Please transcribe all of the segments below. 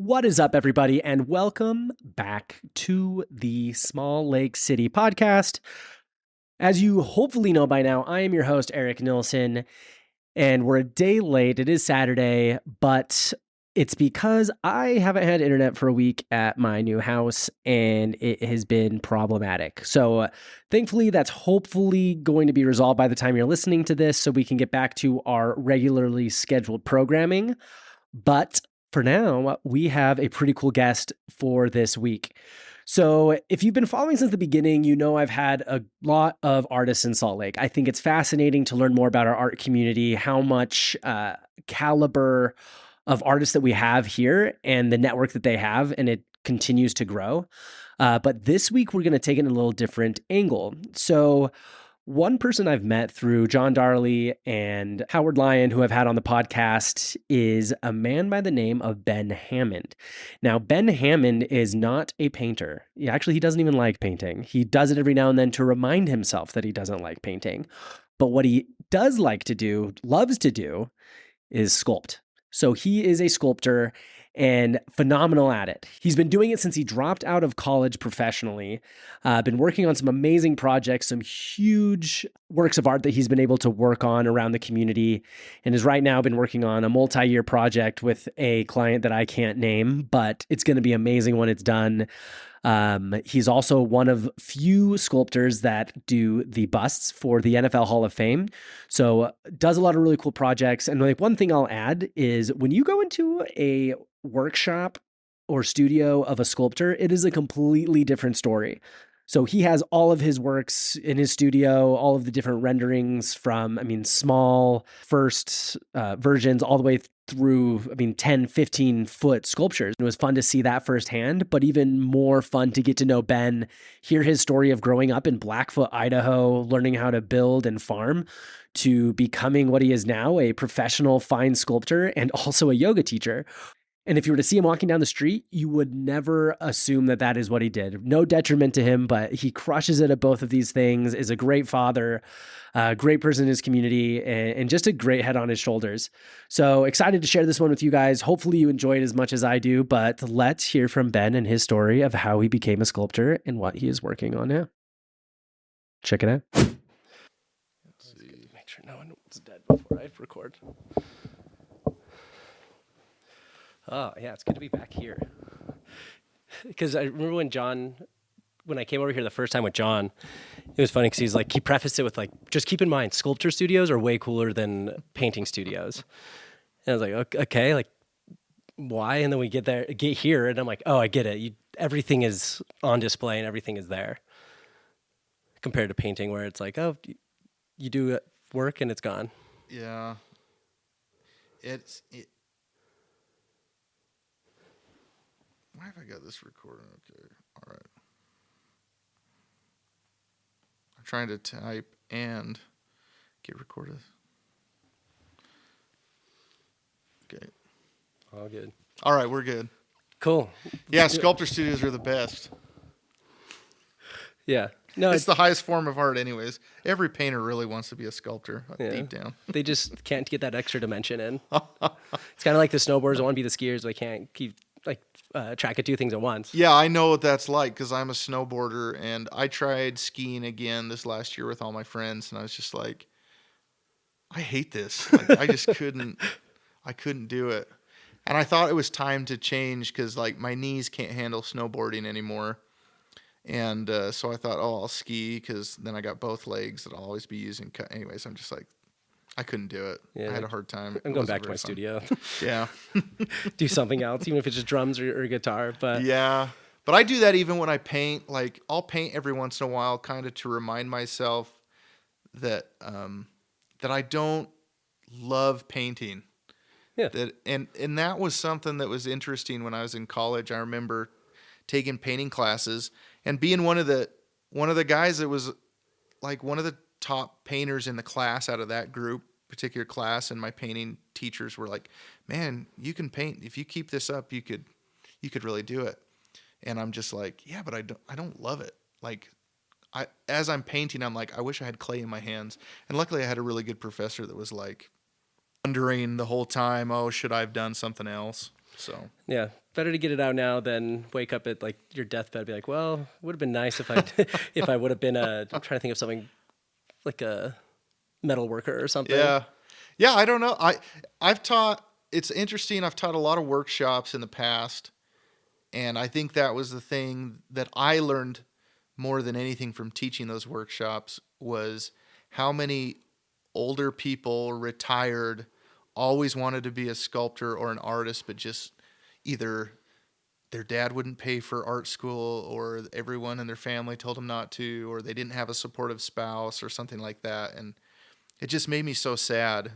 What is up, everybody, and welcome back to the Small Lake City podcast. As you hopefully know by now, I am your host, Eric Nilsson, and we're a day late. It is Saturday, but it's because I haven't had internet for a week at my new house, and it has been problematic. So thankfully, that's hopefully going to be resolved by the time you're listening to this, so we can get back to our regularly scheduled programming. But for now, we have a pretty cool guest for this week. So if you've been following since the beginning, you know I've had a lot of artists in Salt Lake. I think it's fascinating to learn more about our art community, how much caliber of artists that we have here and the network that they have, and it continues to grow. But this week, we're going to take it in a little different angle. So one person I've met through John Darley and Howard Lyon, who I've had on the podcast, is a man by the name of Ben Hammond. Now, Ben Hammond is not a painter. He doesn't even like painting. He does it every now and then to remind himself that he doesn't like painting. But what he does like to do, loves to do, is sculpt. So he is a sculptor and phenomenal at it. He's been doing it since he dropped out of college professionally, been working on some amazing projects, some huge works of art that he's been able to work on around the community, and has right now been working on a multi-year project with a client that I can't name, but it's going to be amazing when it's done. He's also one of few sculptors that do the busts for the NFL Hall of Fame. So does a lot of really cool projects. And like one thing I'll add is when you go into a workshop or studio of a sculptor, it is a completely different story. So he has all of his works in his studio, all of the different renderings from, small first versions all the way through, 10, 15 foot sculptures. It was fun to see that firsthand, but even more fun to get to know Ben, hear his story of growing up in Blackfoot, Idaho, learning how to build and farm, to becoming what he is now, a professional fine sculptor and also a yoga teacher. And if you were to see him walking down the street, you would never assume that that is what he did. No detriment to him, but he crushes it at both of these things, is a great father, a great person in his community, and just a great head on his shoulders. So excited to share this one with you guys. Hopefully you enjoy it as much as I do, but let's hear from Ben and his story of how he became a sculptor and what he is working on now. Check it out. Let's see. Make sure no one's dead before I record. Oh, yeah, it's good to be back here. Because I remember when I came over here the first time with John, it was funny because he prefaced it with just keep in mind, sculpture studios are way cooler than painting studios. And I was like, okay, why? And then we get here, and I'm like, oh, I get it. Everything is on display and everything is there. Compared to painting where it's like, oh, you do work and it's gone. Yeah. Why have I got this recording? Okay, all right. I'm trying to type and get recorded. Okay. All good. All right, we're good. Cool. Yeah, sculptor studios are the best. Yeah. No, it's the highest form of art anyways. Every painter really wants to be a sculptor deep down. They just can't get that extra dimension in. It's kind of like the snowboarders that want to be the skiers, but they can't keep track of two things at once. Yeah, I know what that's like because I'm a snowboarder, and I tried skiing again this last year with all my friends, and I was just like, I hate this. I just couldn't do it. And I thought it was time to change because my knees can't handle snowboarding anymore. And so I thought, I'll ski because then I got both legs that I'll always be using. Anyways, I'm just I couldn't do it. Yeah, I had a hard time. I'm going back to my studio. Yeah. Do something else, even if it's just drums or guitar. But yeah. But I do that even when I paint. I'll paint every once in a while kind of to remind myself that that I don't love painting. Yeah. And that was something that was interesting when I was in college. I remember taking painting classes and being one of the guys that was one of the top painters in the class out of that particular class, and my painting teachers were like, man, you can paint. If you keep this up, you could really do it. And I'm just like, yeah, but I don't love it. As I'm painting, I'm like, I wish I had clay in my hands. And luckily I had a really good professor that was wondering the whole time, oh, should I have done something else? So yeah, better to get it out now than wake up at like your deathbed and be like, well, would have been nice if I if I would have been I'm trying to think of something like a metal worker or something. Yeah. Yeah, I don't know. I've taught, it's interesting. I've taught a lot of workshops in the past, and I think that was the thing that I learned more than anything from teaching those workshops was how many older people, retired, always wanted to be a sculptor or an artist, but just either their dad wouldn't pay for art school, or everyone in their family told them not to, or they didn't have a supportive spouse or something like that. And it just made me so sad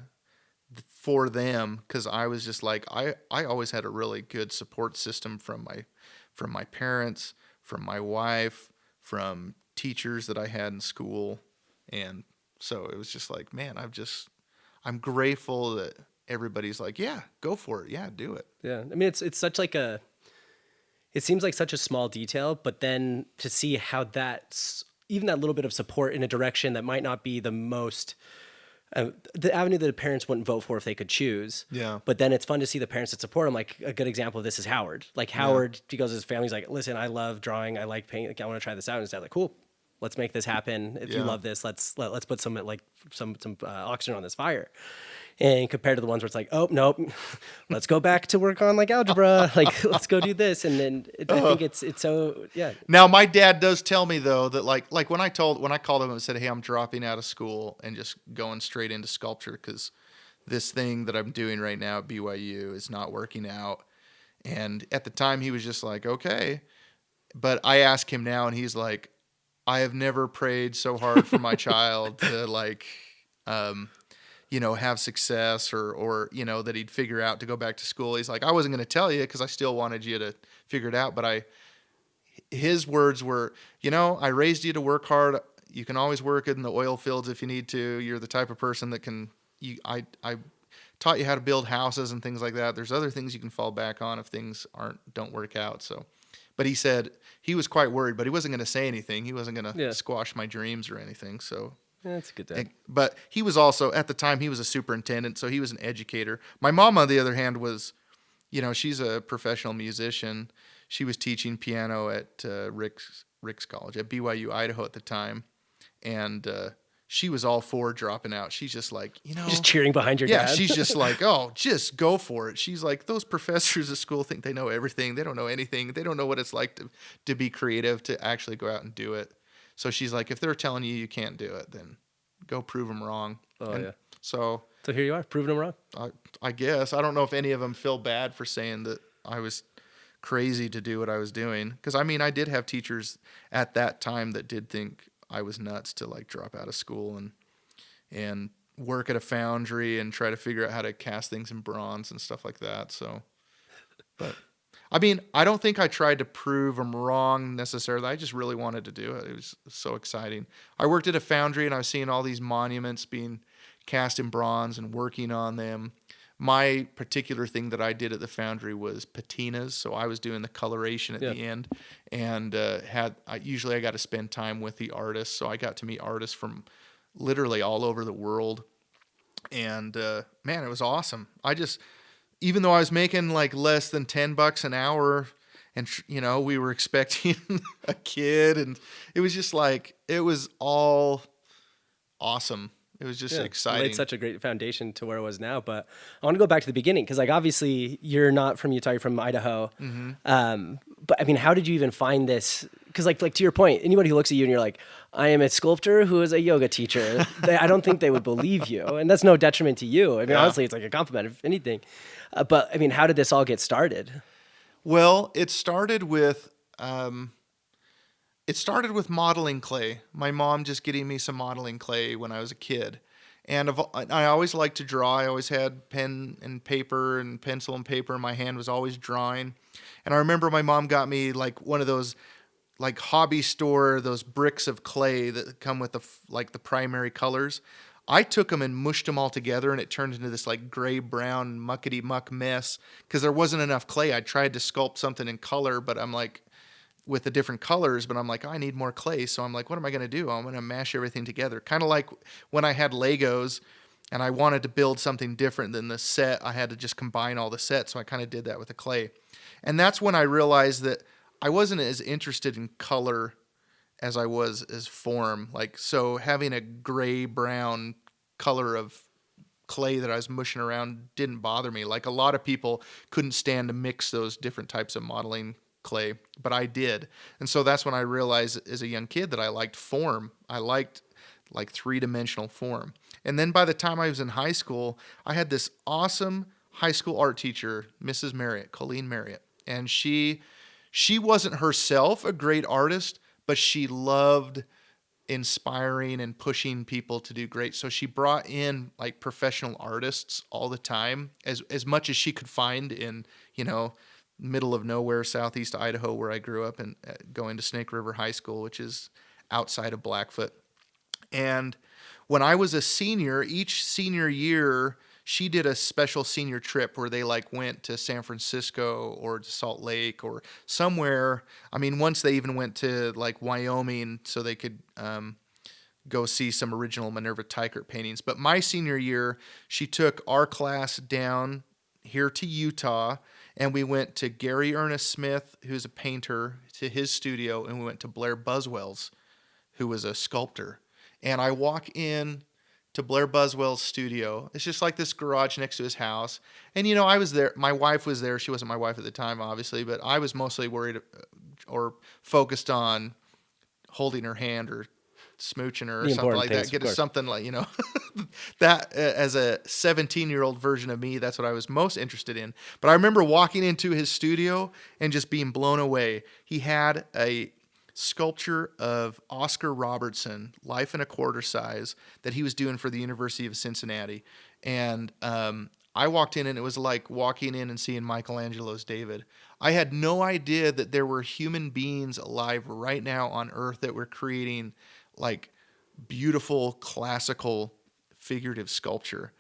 for them, because I was just like, I always had a really good support system from my parents, from my wife, from teachers that I had in school. And so it was just like, man, I'm grateful that everybody's like, yeah, go for it. Yeah, do it. Yeah. I mean, it's such like it seems like such a small detail, but then to see how that's even that little bit of support in a direction that might not be the most, the avenue that the parents wouldn't vote for if they could choose. Yeah. But then it's fun to see the parents that support him. Like a good example of this is Howard. Like Howard, he goes to his family's like, listen, I love drawing. I like paint. Like, I want to try this out. And his dad's like, cool, let's make this happen. If you love this, let's put some oxygen on this fire. And compared to the ones where it's like, oh, nope, let's go back to work on like algebra. Like, let's go do this. And then I think it's so, yeah. Now, my dad does tell me, though, that like when I called him and said, hey, I'm dropping out of school and just going straight into sculpture because this thing that I'm doing right now at BYU is not working out. And at the time, he was just like, okay. But I ask him now, and he's like, I have never prayed so hard for my child to like, have success or, that he'd figure out to go back to school. He's like, I wasn't going to tell you because I still wanted you to figure it out. But his words were, I raised you to work hard. You can always work in the oil fields if you need to. You're the type of person that I taught you how to build houses and things like that. There's other things you can fall back on if things don't work out. So, but he said he was quite worried, but he wasn't going to say anything. He wasn't going to squash my dreams or anything. So, yeah, that's a good dad. But he was also, at the time, he was a superintendent, so he was an educator. My mom, on the other hand, was, she's a professional musician. She was teaching piano at Rick's College, at BYU, Idaho at the time. And she was all for dropping out. She's just like, Just cheering behind your dad. Yeah, she's just like, oh, just go for it. She's like, those professors at school think they know everything. They don't know anything. They don't know what it's like to be creative, to actually go out and do it. So she's like, if they're telling you can't do it, then go prove them wrong. Oh, yeah. So here you are, proving them wrong. I guess. I don't know if any of them feel bad for saying that I was crazy to do what I was doing. Because, I did have teachers at that time that did think I was nuts to, like, drop out of school and work at a foundry and try to figure out how to cast things in bronze and stuff like that. So, but... I don't think I tried to prove them wrong necessarily. I just really wanted to do it. It was so exciting. I worked at a foundry, and I was seeing all these monuments being cast in bronze and working on them. My particular thing that I did at the foundry was patinas, so I was doing the coloration at the end, and usually I got to spend time with the artists, so I got to meet artists from literally all over the world, and man, it was awesome. Even though I was making like less than $10 an hour, and we were expecting a kid, and it was just like, it was all awesome. It was just exciting. Laid such a great foundation to where it was now. But I want to go back to the beginning, because like obviously you're not from Utah, you're from Idaho. Mm-hmm. But how did you even find this? Because like to your point, anybody who looks at you and you're like, I am a sculptor who is a yoga teacher, I don't think they would believe you, and that's no detriment to you. Honestly, it's like a compliment, if anything. But how did this all get started? Well, it started with modeling clay. My mom just getting me some modeling clay when I was a kid. And I always liked to draw. I always had pen and paper and pencil and paper. My hand was always drawing. And I remember my mom got me like one of those like hobby store, those bricks of clay that come with the primary colors. I took them and mushed them all together, and it turned into this like gray-brown muckety-muck mess because there wasn't enough clay. I tried to sculpt something in color, but I'm like, with the different colors, but I'm like, I need more clay. So I'm like, what am I going to do? I'm going to mash everything together. Kind of like when I had Legos and I wanted to build something different than the set, I had to just combine all the sets. So I kind of did that with the clay. And that's when I realized that I wasn't as interested in color as I was as form. Like, so having a gray brown color of clay that I was mushing around didn't bother me. Like, a lot of people couldn't stand to mix those different types of modeling clay, but I did. And so that's when I realized as a young kid that I liked form. I liked like three-dimensional form. And then by the time I was in high school, I had this awesome high school art teacher, Mrs. Marriott, Colleen Marriott. And she wasn't herself a great artist, but she loved inspiring and pushing people to do great. So she brought in like professional artists all the time, as much as she could find in, middle of nowhere, southeast Idaho, where I grew up, and going to Snake River High School, which is outside of Blackfoot. And when I was a senior, each senior year, she did a special senior trip where they like went to San Francisco or to Salt Lake or somewhere. I mean, once they even went to like Wyoming so they could go see some original Minerva Teichert paintings. But my senior year, she took our class down here to Utah, and we went to Gary Ernest Smith, who's a painter, to his studio, and we went to Blair Buswell's, who was a sculptor. And I walk in to Blair Buswell's studio. It's just like this garage next to his house. And, I was there. My wife was there. She wasn't my wife at the time, obviously, but I was mostly worried or focused on holding her hand or smooching her or something like that. Get something like, that as a 17-year-old version of me, that's what I was most interested in. But I remember walking into his studio and just being blown away. He had a sculpture of Oscar Robertson, life in a quarter size, that he was doing for the University of Cincinnati. And I walked in and it was like walking in and seeing Michelangelo's David. I had no idea that there were human beings alive right now on Earth that were creating like beautiful classical figurative sculpture.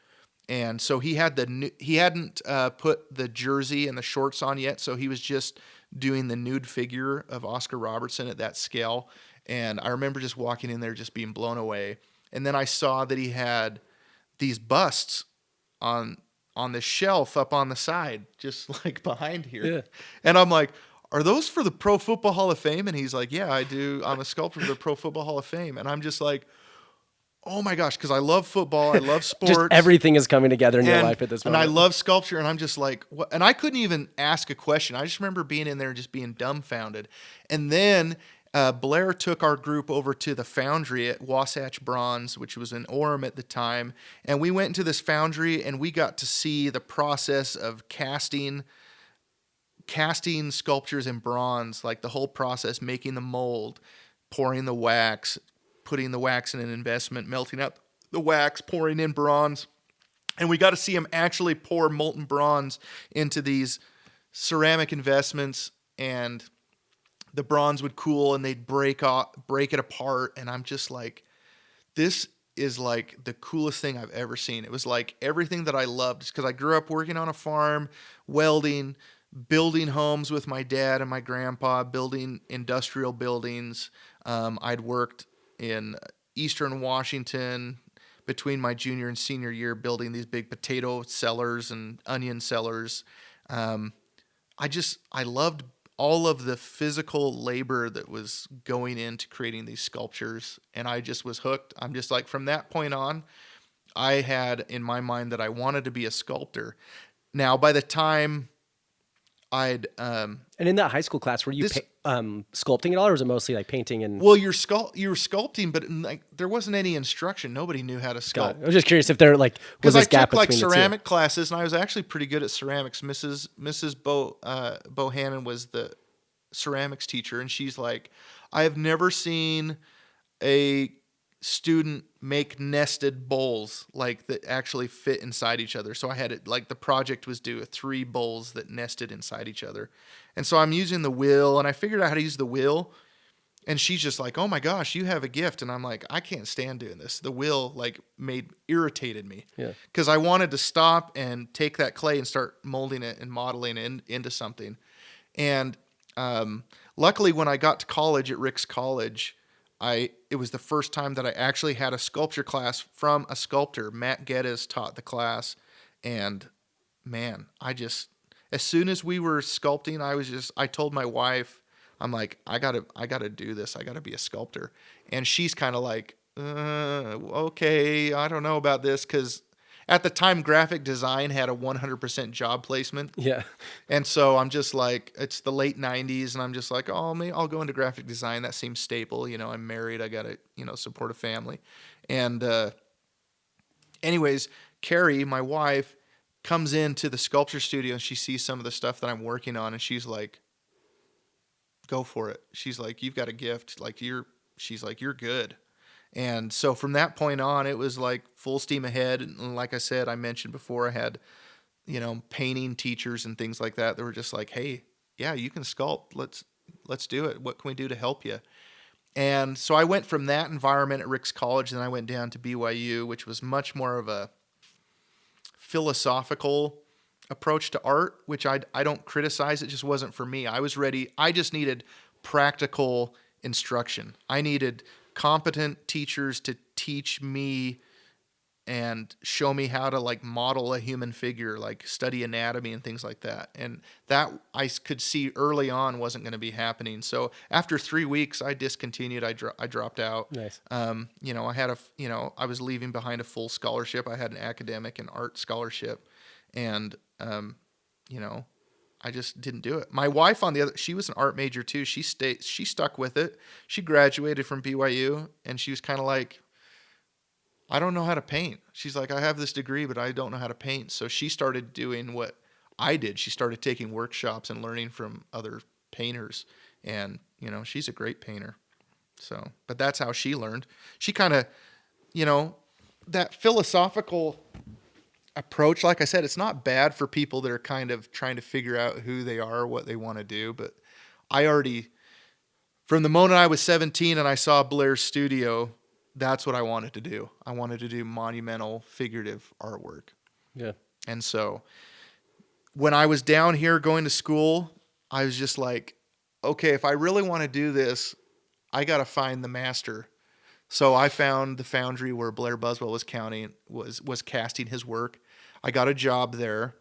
And so he hadn't put the jersey and the shorts on yet, so he was just doing the nude figure of Oscar Robertson at that scale. And I remember just walking in there just being blown away. And then I saw that he had these busts on the shelf up on the side, just like behind here. Yeah. And I'm like, are those for the Pro Football Hall of Fame? And he's like, yeah, I do. I'm a sculptor for the Pro Football Hall of Fame. And I'm just like, oh my gosh, because I love football, I love sports. Just everything is coming together in your life at this moment. And I love sculpture, and I'm just like, what? And I couldn't even ask a question. I just remember being in there and just being dumbfounded. And then Blair took our group over to the foundry at Wasatch Bronze, which was in Orem at the time. And we went into this foundry, and we got to see the process of casting sculptures in bronze, like the whole process, making the mold, pouring the wax, putting the wax in an investment, melting out the wax, pouring in bronze. And we got to see him actually pour molten bronze into these ceramic investments, and the bronze would cool and they'd break it apart. And I'm just like, this is like the coolest thing I've ever seen. It was like everything that I loved, because I grew up working on a farm, welding, building homes with my dad and my grandpa, building industrial buildings. I'd worked in Eastern Washington between my junior and senior year, building these big potato cellars and onion cellars. I loved all of the physical labor that was going into creating these sculptures, and I just was hooked. I'm just like, from that point on, I had in my mind that I wanted to be a sculptor. Now, by the time and in that high school class, were you sculpting at all, or was it mostly like painting and? Well, you were sculpting, but like there wasn't any instruction. Nobody knew how to sculpt. I was just curious if there was this gap between the two. Because I took like ceramic classes, and I was actually pretty good at ceramics. Mrs. Bohannon was the ceramics teacher, and she's like, I have never seen a student make nested bowls like that actually fit inside each other. So I had it like the project was due 3 bowls that nested inside each other. And so I'm using the wheel, and I figured out how to use the wheel. And she's just like, oh my gosh, you have a gift. And I'm like, I can't stand doing this. The wheel like irritated me. Yeah. Because I wanted to stop and take that clay and start molding it and modeling it into something. And luckily when I got to college at Rick's College, it was the first time that I actually had a sculpture class from a sculptor. Matt Geddes taught the class, and man, As soon as we were sculpting, I told my wife, I'm like, I gotta do this. I gotta be a sculptor. And she's kind of like, okay, I don't know about this. Cause at the time, graphic design had a 100% job placement. Yeah. And so I'm just like, it's the late 90s, and I'm just like, oh, maybe I'll go into graphic design. That seems stable. I'm married. I got to, support a family. And anyways, Carrie, my wife, comes into the sculpture studio, and she sees some of the stuff that I'm working on, and she's like, go for it. She's like, you've got a gift. She's like, you're good. And so from that point on, it was like full steam ahead. And like I said, I mentioned before, I had painting teachers and things like that were just like, hey, yeah, you can sculpt. Let's do it. What can we do to help you? And so I went from that environment at Rick's College, then I went down to BYU, which was much more of a philosophical approach to art, which I don't criticize. It just wasn't for me. I was ready. I just needed practical instruction. I needed competent teachers to teach me and show me how to like model a human figure, like study anatomy and things like that. And that I could see early on wasn't going to be happening. So after 3 weeks, I discontinued. I dropped out. Nice. I had I was leaving behind a full scholarship. I had an academic and art scholarship, and I just didn't do it. My wife, on the other, she was an art major too. She stuck with it. She graduated from BYU, and she was kind of like, I don't know how to paint. She's like, I have this degree, but I don't know how to paint. So she started doing what I did. She started taking workshops and learning from other painters. And, she's a great painter. So, but that's how she learned. She kind of, that philosophical approach, like I said, it's not bad for people that are kind of trying to figure out who they are, what they want to do. But from the moment I was 17 and I saw Blair's studio, that's what I wanted to do. I wanted to do monumental figurative artwork. Yeah. And so when I was down here going to school, I was just like, okay, if I really want to do this, I got to find the master. So I found the foundry where Blair Buswell was casting his work. I got a job there.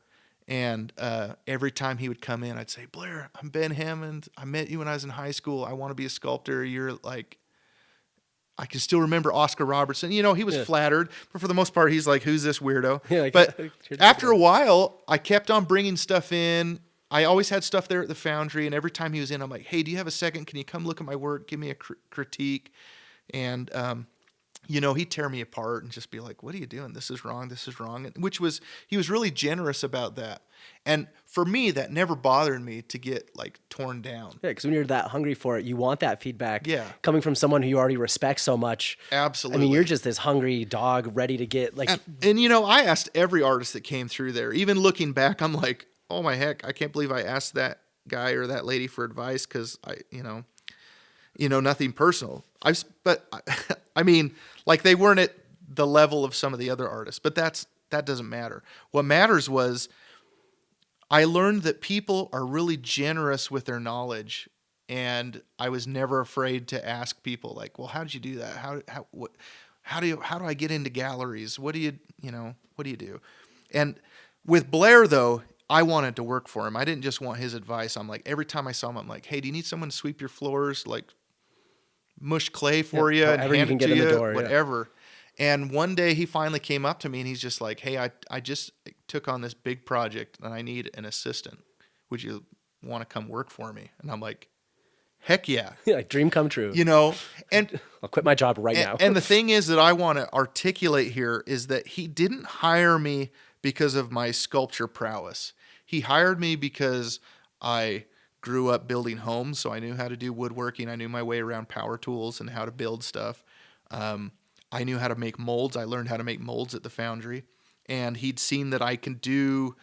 And every time he would come in, I'd say, Blair, I'm Ben Hammond. I met you when I was in high school. I want to be a sculptor. You're like, I can still remember Oscar Robertson. He was flattered, but for the most part, he's like, who's this weirdo? Yeah, but after a while, I kept on bringing stuff in. I always had stuff there at the foundry, and every time he was in, I'm like, hey, do you have a second? Can you come look at my work? Give me a critique. And, he'd tear me apart and just be like, what are you doing? This is wrong. This is wrong. And he was really generous about that. And for me, that never bothered me to get like torn down. Yeah, because when you're that hungry for it, you want that feedback. Yeah. Coming from someone who you already respect so much. Absolutely. I mean, you're just this hungry dog ready to get like. And I asked every artist that came through there. Even looking back, I'm like, oh my heck, I can't believe I asked that guy or that lady for advice because nothing personal. I mean, like they weren't at the level of some of the other artists, but that doesn't matter. What matters was I learned that people are really generous with their knowledge, and I was never afraid to ask people like, well, how did you do that? How do I get into galleries? What do you do? And with Blair though, I wanted to work for him. I didn't just want his advice. I'm like, every time I saw him, I'm like, hey, do you need someone to sweep your floors? Like mush clay for you and hand it to you, whatever. Yeah. And one day he finally came up to me and he's just like, hey, I just took on this big project and I need an assistant. Would you want to come work for me? And I'm like, heck yeah. Like dream come true. And I'll quit my job right now. And the thing is that I want to articulate here is that he didn't hire me because of my sculpture prowess. He hired me because I grew up building homes, so I knew how to do woodworking. I knew my way around power tools and how to build stuff. I knew how to make molds. I learned how to make molds at the foundry. And he'd seen that I can do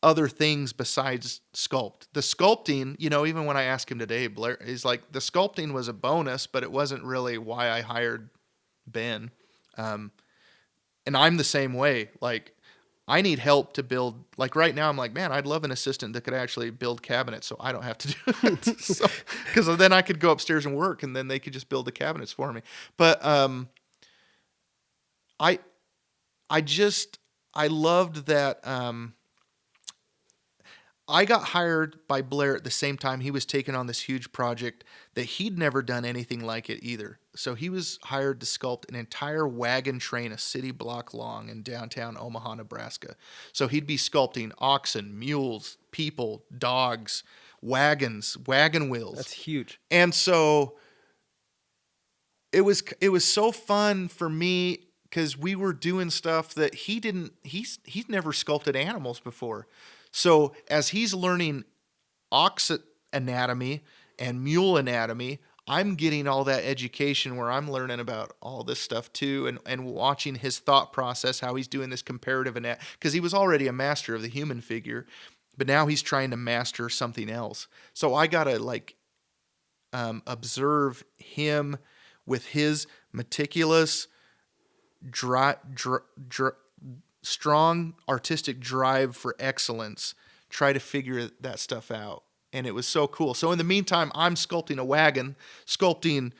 other things besides sculpt. The sculpting, even when I asked him today, Blair, he's like, the sculpting was a bonus, but it wasn't really why I hired Ben. And I'm the same way. Like, I need help to build, like right now I'm like, man, I'd love an assistant that could actually build cabinets so I don't have to do it. Because then I could go upstairs and work and then they could just build the cabinets for me. But I loved that I got hired by Blair at the same time he was taking on this huge project that he'd never done anything like it either. So he was hired to sculpt an entire wagon train a city block long in downtown Omaha, Nebraska. So he'd be sculpting oxen, mules, people, dogs, wagons, wagon wheels. That's huge. And so it was so fun for me because we were doing stuff that he's never sculpted animals before. So as he's learning ox anatomy and mule anatomy, I'm getting all that education where I'm learning about all this stuff too, and watching his thought process, how he's doing this comparative anatomy, because he was already a master of the human figure, but now he's trying to master something else. So I gotta observe him with his meticulous, strong artistic drive for excellence, try to figure that stuff out. And it was so cool. So in the meantime, I'm sculpting a wagon, sculpting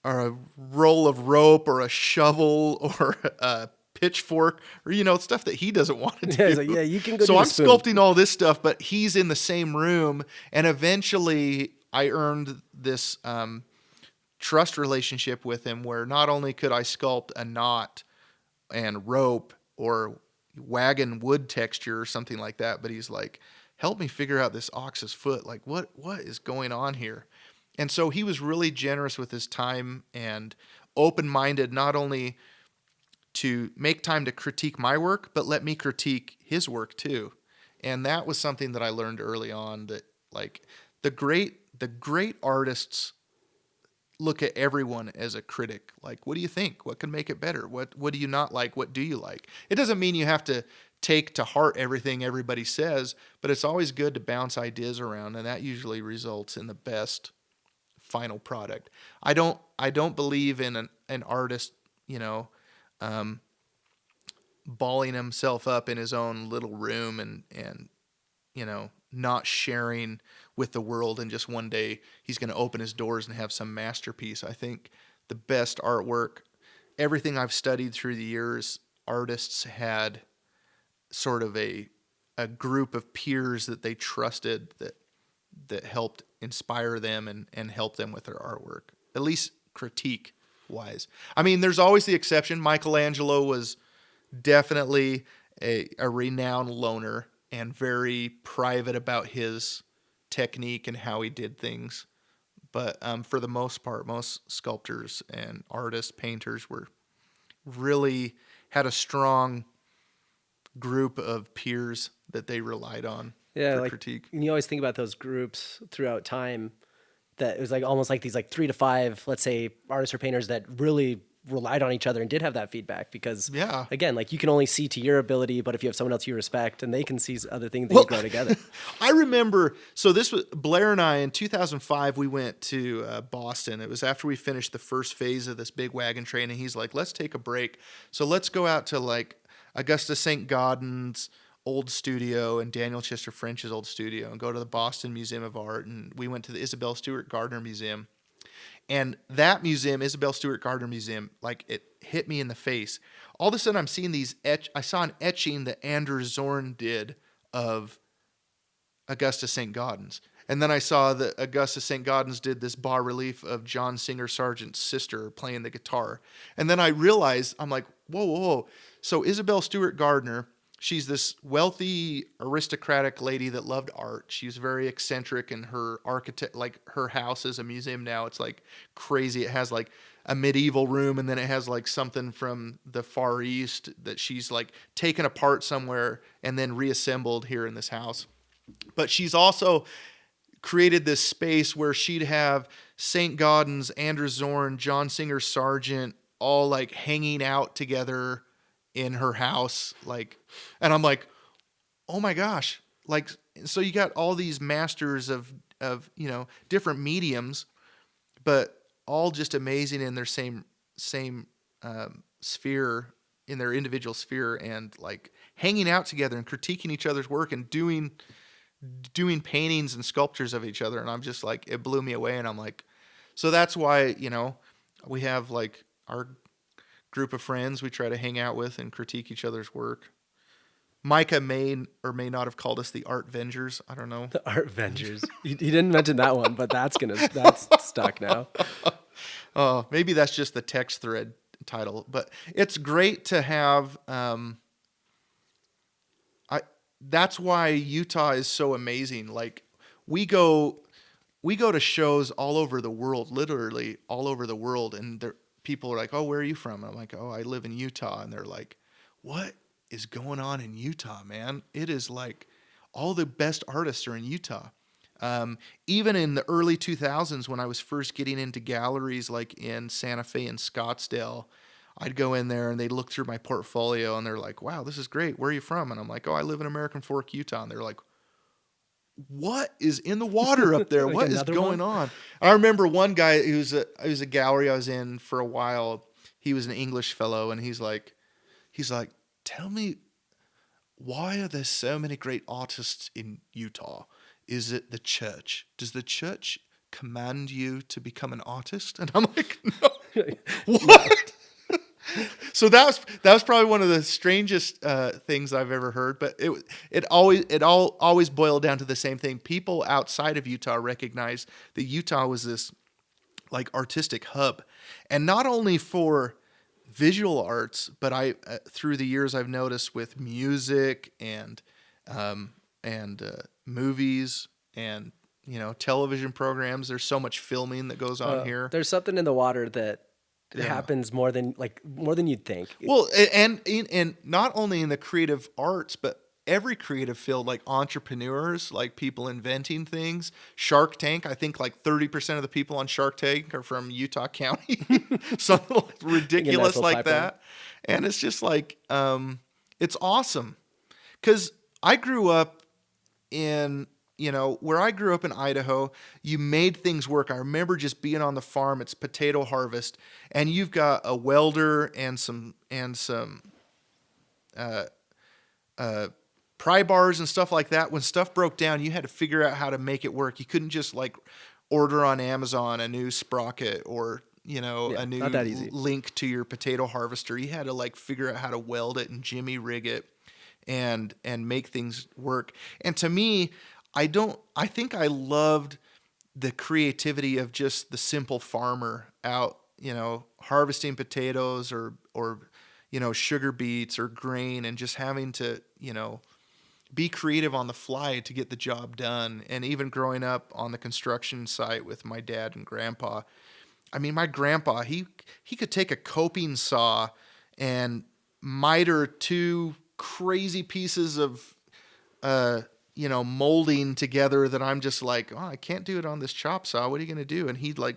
a roll of rope or a shovel or a pitchfork or, stuff that he doesn't want to do. Yeah, he's like, yeah, you can go So do I'm the spoon. sculpting all this stuff, but he's in the same room. And eventually I earned this trust relationship with him where not only could I sculpt a knot and rope or wagon wood texture or something like that, but he's like, help me figure out this ox's foot. Like, what is going on here? And so he was really generous with his time and open-minded, not only to make time to critique my work, but let me critique his work too. And that was something that I learned early on, that like the great artists look at everyone as a critic. Like, what do you think? What can make it better? What do you not like? What do you like? It doesn't mean you have to take to heart everything everybody says, but it's always good to bounce ideas around, and that usually results in the best final product. I don't believe in an artist, balling himself up in his own little room and not sharing with the world, and just one day he's going to open his doors and have some masterpiece. I think the best artwork, everything I've studied through the years, artists had sort of a group of peers that they trusted that helped inspire them and help them with their artwork, at least critique wise. I mean, there's always the exception. Michelangelo was definitely a renowned loner and very private about his technique and how he did things. But for the most part, most sculptors and artists, painters really had a strong group of peers that they relied on for critique. You always think about those groups throughout time, that it was like almost like these like 3 to 5, let's say, artists or painters that really relied on each other and did have that feedback, because again, like you can only see to your ability, but if you have someone else you respect and they can see other things, they grow together. I remember, so this was Blair and I in 2005, we went to Boston. It was after we finished the first phase of this big wagon train, and he's like, let's take a break. So let's go out to like Augusta St. Gaudens's old studio and Daniel Chester French's old studio and go to the Boston Museum of Art. And we went to the Isabel Stewart Gardner Museum. And that museum, Isabel Stewart Gardner Museum, like it hit me in the face. All of a sudden I'm seeing these I saw an etching that Andrew Zorn did of Augusta St. Gaudens. And then I saw that Augusta St. Gaudens did this bas-relief of John Singer Sargent's sister playing the guitar. And then I realized, I'm like, whoa. So Isabel Stewart Gardner, she's this wealthy, aristocratic lady that loved art. She was very eccentric, and her architect, like her house is a museum now. It's like crazy. It has like a medieval room, and then it has like something from the Far East that she's like taken apart somewhere and then reassembled here in this house. But she's also created this space where she'd have St. Gaudens, Andrew Zorn, John Singer Sargent all like hanging out together in her house, like, and I'm like, oh my gosh, like, so you got all these masters of different mediums, but all just amazing in their same sphere, in their individual sphere, and like hanging out together and critiquing each other's work and doing paintings and sculptures of each other. And I'm just like, it blew me away. And I'm like, so that's why, we have like our group of friends we try to hang out with and critique each other's work. Micah may or may not have called us the Art Vengers. I don't know. The Art Vengers. He didn't mention that one, but that's stuck now. Oh, maybe that's just the text thread title. But it's great to have. That's why Utah is so amazing. Like we go to shows all over the world, literally all over the world, and people are like, "Oh, where are you from?" And I'm like, "Oh, I live in Utah," and they're like, "What is going on in Utah, man? It is like all the best artists are in Utah." Even in the early 2000s, when I was first getting into galleries like in Santa Fe and Scottsdale, I'd go in there and they'd look through my portfolio and they're like, "Wow, this is great. Where are you from?" And I'm like, "Oh, I live in American Fork, Utah." And they're like, "What is in the water up there? Like What is another going one? on?" I remember one guy who's a gallery I was in for a while. He was an English fellow, and he's like, "Tell me, why are there so many great artists in Utah? Is it the church? Does the church command you to become an artist?" And I'm like, "No, what?" So that was probably one of the strangest things I've ever heard. But it always boiled down to the same thing. People outside of Utah recognized that Utah was this like artistic hub, and not only for visual arts, but through the years I've noticed with music and movies and television programs. There's so much filming that goes on here. There's something in the water that Yeah. happens more than you'd think. Well, and not only in the creative arts, but every creative field, like entrepreneurs, like people inventing things. Shark Tank, I think like 30% of the people on Shark Tank are from Utah County, something like ridiculous like pipeline. that. And it's just like, it's awesome. Because I grew up in, where I grew up in Idaho, you made things work. I remember just being on the farm. It's potato harvest, and you've got a welder and some pry bars and stuff like that. When stuff broke down, you had to figure out how to make it work. You couldn't just like order on Amazon a new sprocket or a new not that easy. link to your potato harvester. You had to like figure out how to weld it and jimmy rig it and make things work. And to me, I think I loved the creativity of just the simple farmer out, harvesting potatoes or sugar beets or grain, and just having to, be creative on the fly to get the job done. And even growing up on the construction site with my dad and grandpa, I mean, my grandpa, he could take a coping saw and miter two crazy pieces of, molding together that I'm just like, "Oh, I can't do it on this chop saw. What are you going to do?" And he'd like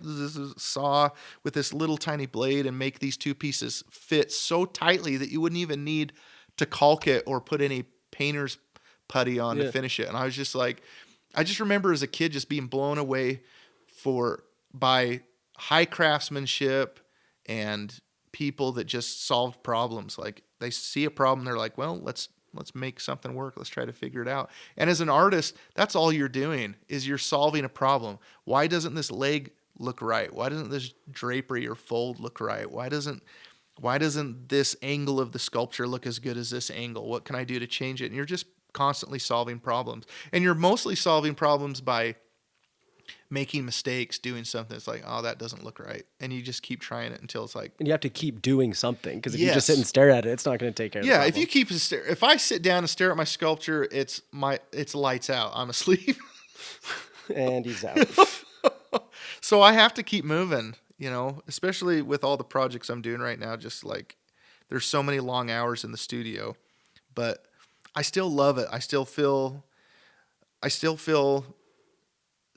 saw with this little tiny blade and make these two pieces fit so tightly that you wouldn't even need to caulk it or put any painter's putty on to finish it. And I was just like, I just remember as a kid just being blown away by high craftsmanship and people that just solved problems. Like they see a problem, they're like, "Well, let's make something work. Let's try to figure it out." And as an artist, that's all you're doing is you're solving a problem. Why doesn't this leg look right? Why doesn't this drapery or fold look right? Why doesn't this angle of the sculpture look as good as this angle? What can I do to change it? And you're just constantly solving problems. And you're mostly solving problems by making mistakes, doing something that's like, "Oh, that doesn't look right." And you just keep trying it until it's like, And you have to keep doing something, because if you Yes. just sit and stare at it, it's not going to take care of the problem. if you keep if I sit down and stare at my sculpture, it's lights out. I'm asleep. And he's out. So I have to keep moving, especially with all the projects I'm doing right now. Just like there's so many long hours in the studio, but I still love it. I still feel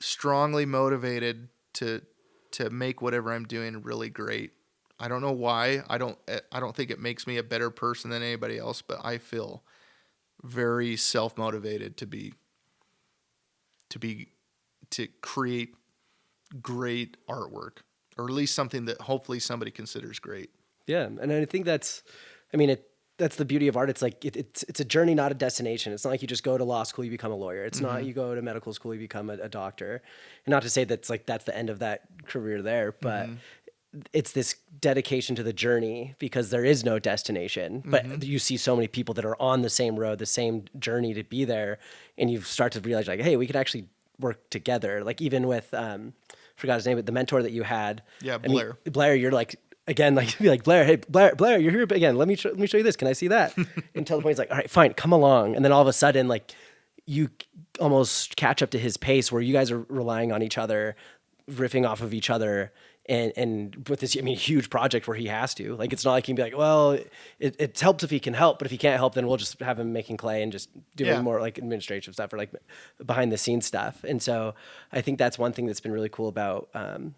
strongly motivated to make whatever I'm doing really great. I don't know why. I don't think it makes me a better person than anybody else, but I feel very self-motivated to create great artwork, or at least something that hopefully somebody considers great. Yeah, and I think that's the beauty of art. It's like it's a journey, not a destination. It's not like you just go to law school, you become a lawyer. It's not you go to medical school, you become a doctor. And not to say that's the end of that career there, but it's this dedication to the journey because there is no destination, but you see so many people that are on the same road, the same journey to be there. And you start to realize like, hey, we could actually work together. Like even with, forgot his name, but the mentor that you had. Yeah, I mean, Blair. Blair, you're like, again, like be like, Blair, hey, Blair, you're here again. Let me show you this. Can I see that? Until the point he's like, all right, fine, come along. And then all of a sudden, like you almost catch up to his pace where you guys are relying on each other, riffing off of each other. And with this, I mean, huge project where he has to, like, it's not like he can be like, well, it helps if he can help, but if he can't help, then we'll just have him making clay and just doing more like administrative stuff or like behind the scenes stuff. And so I think that's one thing that's been really cool about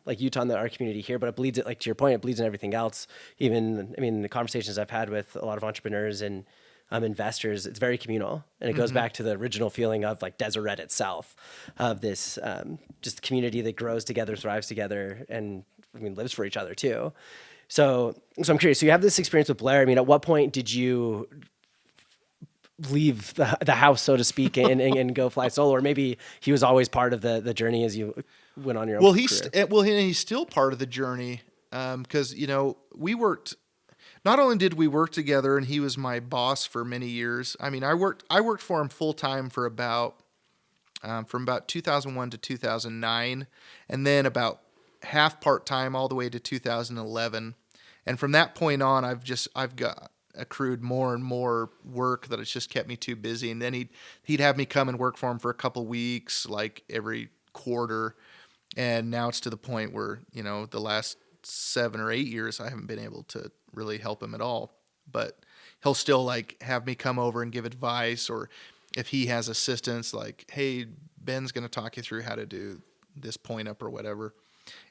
like Utah and our community here, but it bleeds it, like to your point, it bleeds in everything else. Even, I mean, the conversations I've had with a lot of entrepreneurs and investors, it's very communal, and it goes back to the original feeling of like Deseret itself, of this just community that grows together, thrives together, and I mean lives for each other too. So I'm curious. So you have this experience with Blair. I mean, at what point did you leave the house, so to speak, and go fly solo, or maybe he was always part of the journey as you went on your own? Well, he's still part of the journey because we worked. Not only did we work together, and he was my boss for many years. I mean, I worked for him full time for from about 2001 to 2009, and then about half part time all the way to 2011. And from that point on, I've got accrued more and more work that it's just kept me too busy. And then he'd have me come and work for him for a couple weeks, like every quarter. And now it's to the point where the last 7 or 8 years I haven't been able to really help him at all, but he'll still like have me come over and give advice, or if he has assistants, like, hey, Ben's going to talk you through how to do this point up or whatever.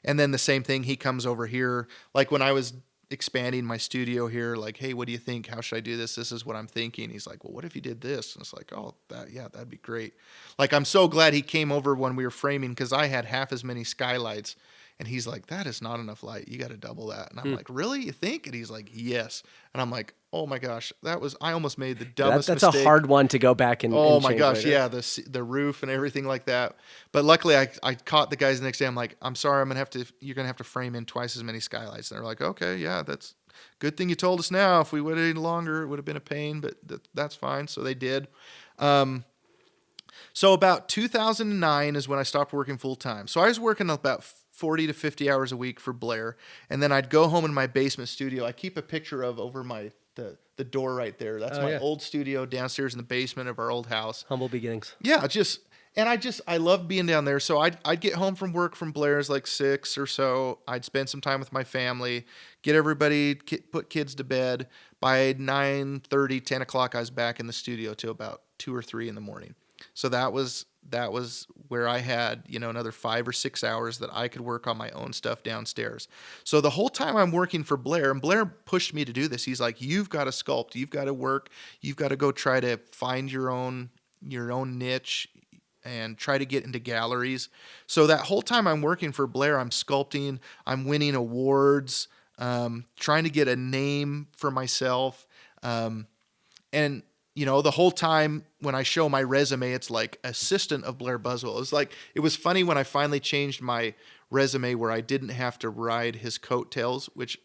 And then the same thing, he comes over here, like when I was expanding my studio here, like, hey, what do you think? How should I do this? This is what I'm thinking. He's like, well, what if you did this? And it's like, oh, that'd be great. Like, I'm so glad he came over when we were framing, because I had half as many skylights. And he's like, that is not enough light. You got to double that. And I'm like, really? You think? And he's like, yes. And I'm like, oh my gosh, I almost made the dumbest that's mistake. a hard one to go back and oh and my change gosh, later. yeah, the roof and everything like that. But luckily, I caught the guys the next day. I'm like, I'm sorry, you're gonna have to frame in twice as many skylights. And they're like, okay, yeah, that's good thing you told us now. If we waited any longer, it would have been a pain. But that's fine. So they did. So about 2009 is when I stopped working full time. So I was working about 40 to 50 hours a week for Blair. And then I'd go home in my basement studio. I keep a picture of over the door right there. That's my old studio downstairs in the basement of our old house. Humble beginnings. Yeah, I love being down there. So I'd get home from work from Blair's like 6 or so. I'd spend some time with my family, get everybody, put kids to bed. By 9:30, 10 o'clock, I was back in the studio till about 2 or 3 in the morning. So that was where I had, another 5 or 6 hours that I could work on my own stuff downstairs. So the whole time I'm working for Blair, and Blair pushed me to do this. He's like, you've got to sculpt, you've got to work, you've got to go try to find your own niche and try to get into galleries. So that whole time I'm working for Blair, I'm sculpting, I'm winning awards, trying to get a name for myself. And the whole time when I show my resume, it's like assistant of Blair Buswell. It was funny when I finally changed my resume where I didn't have to ride his coattails, which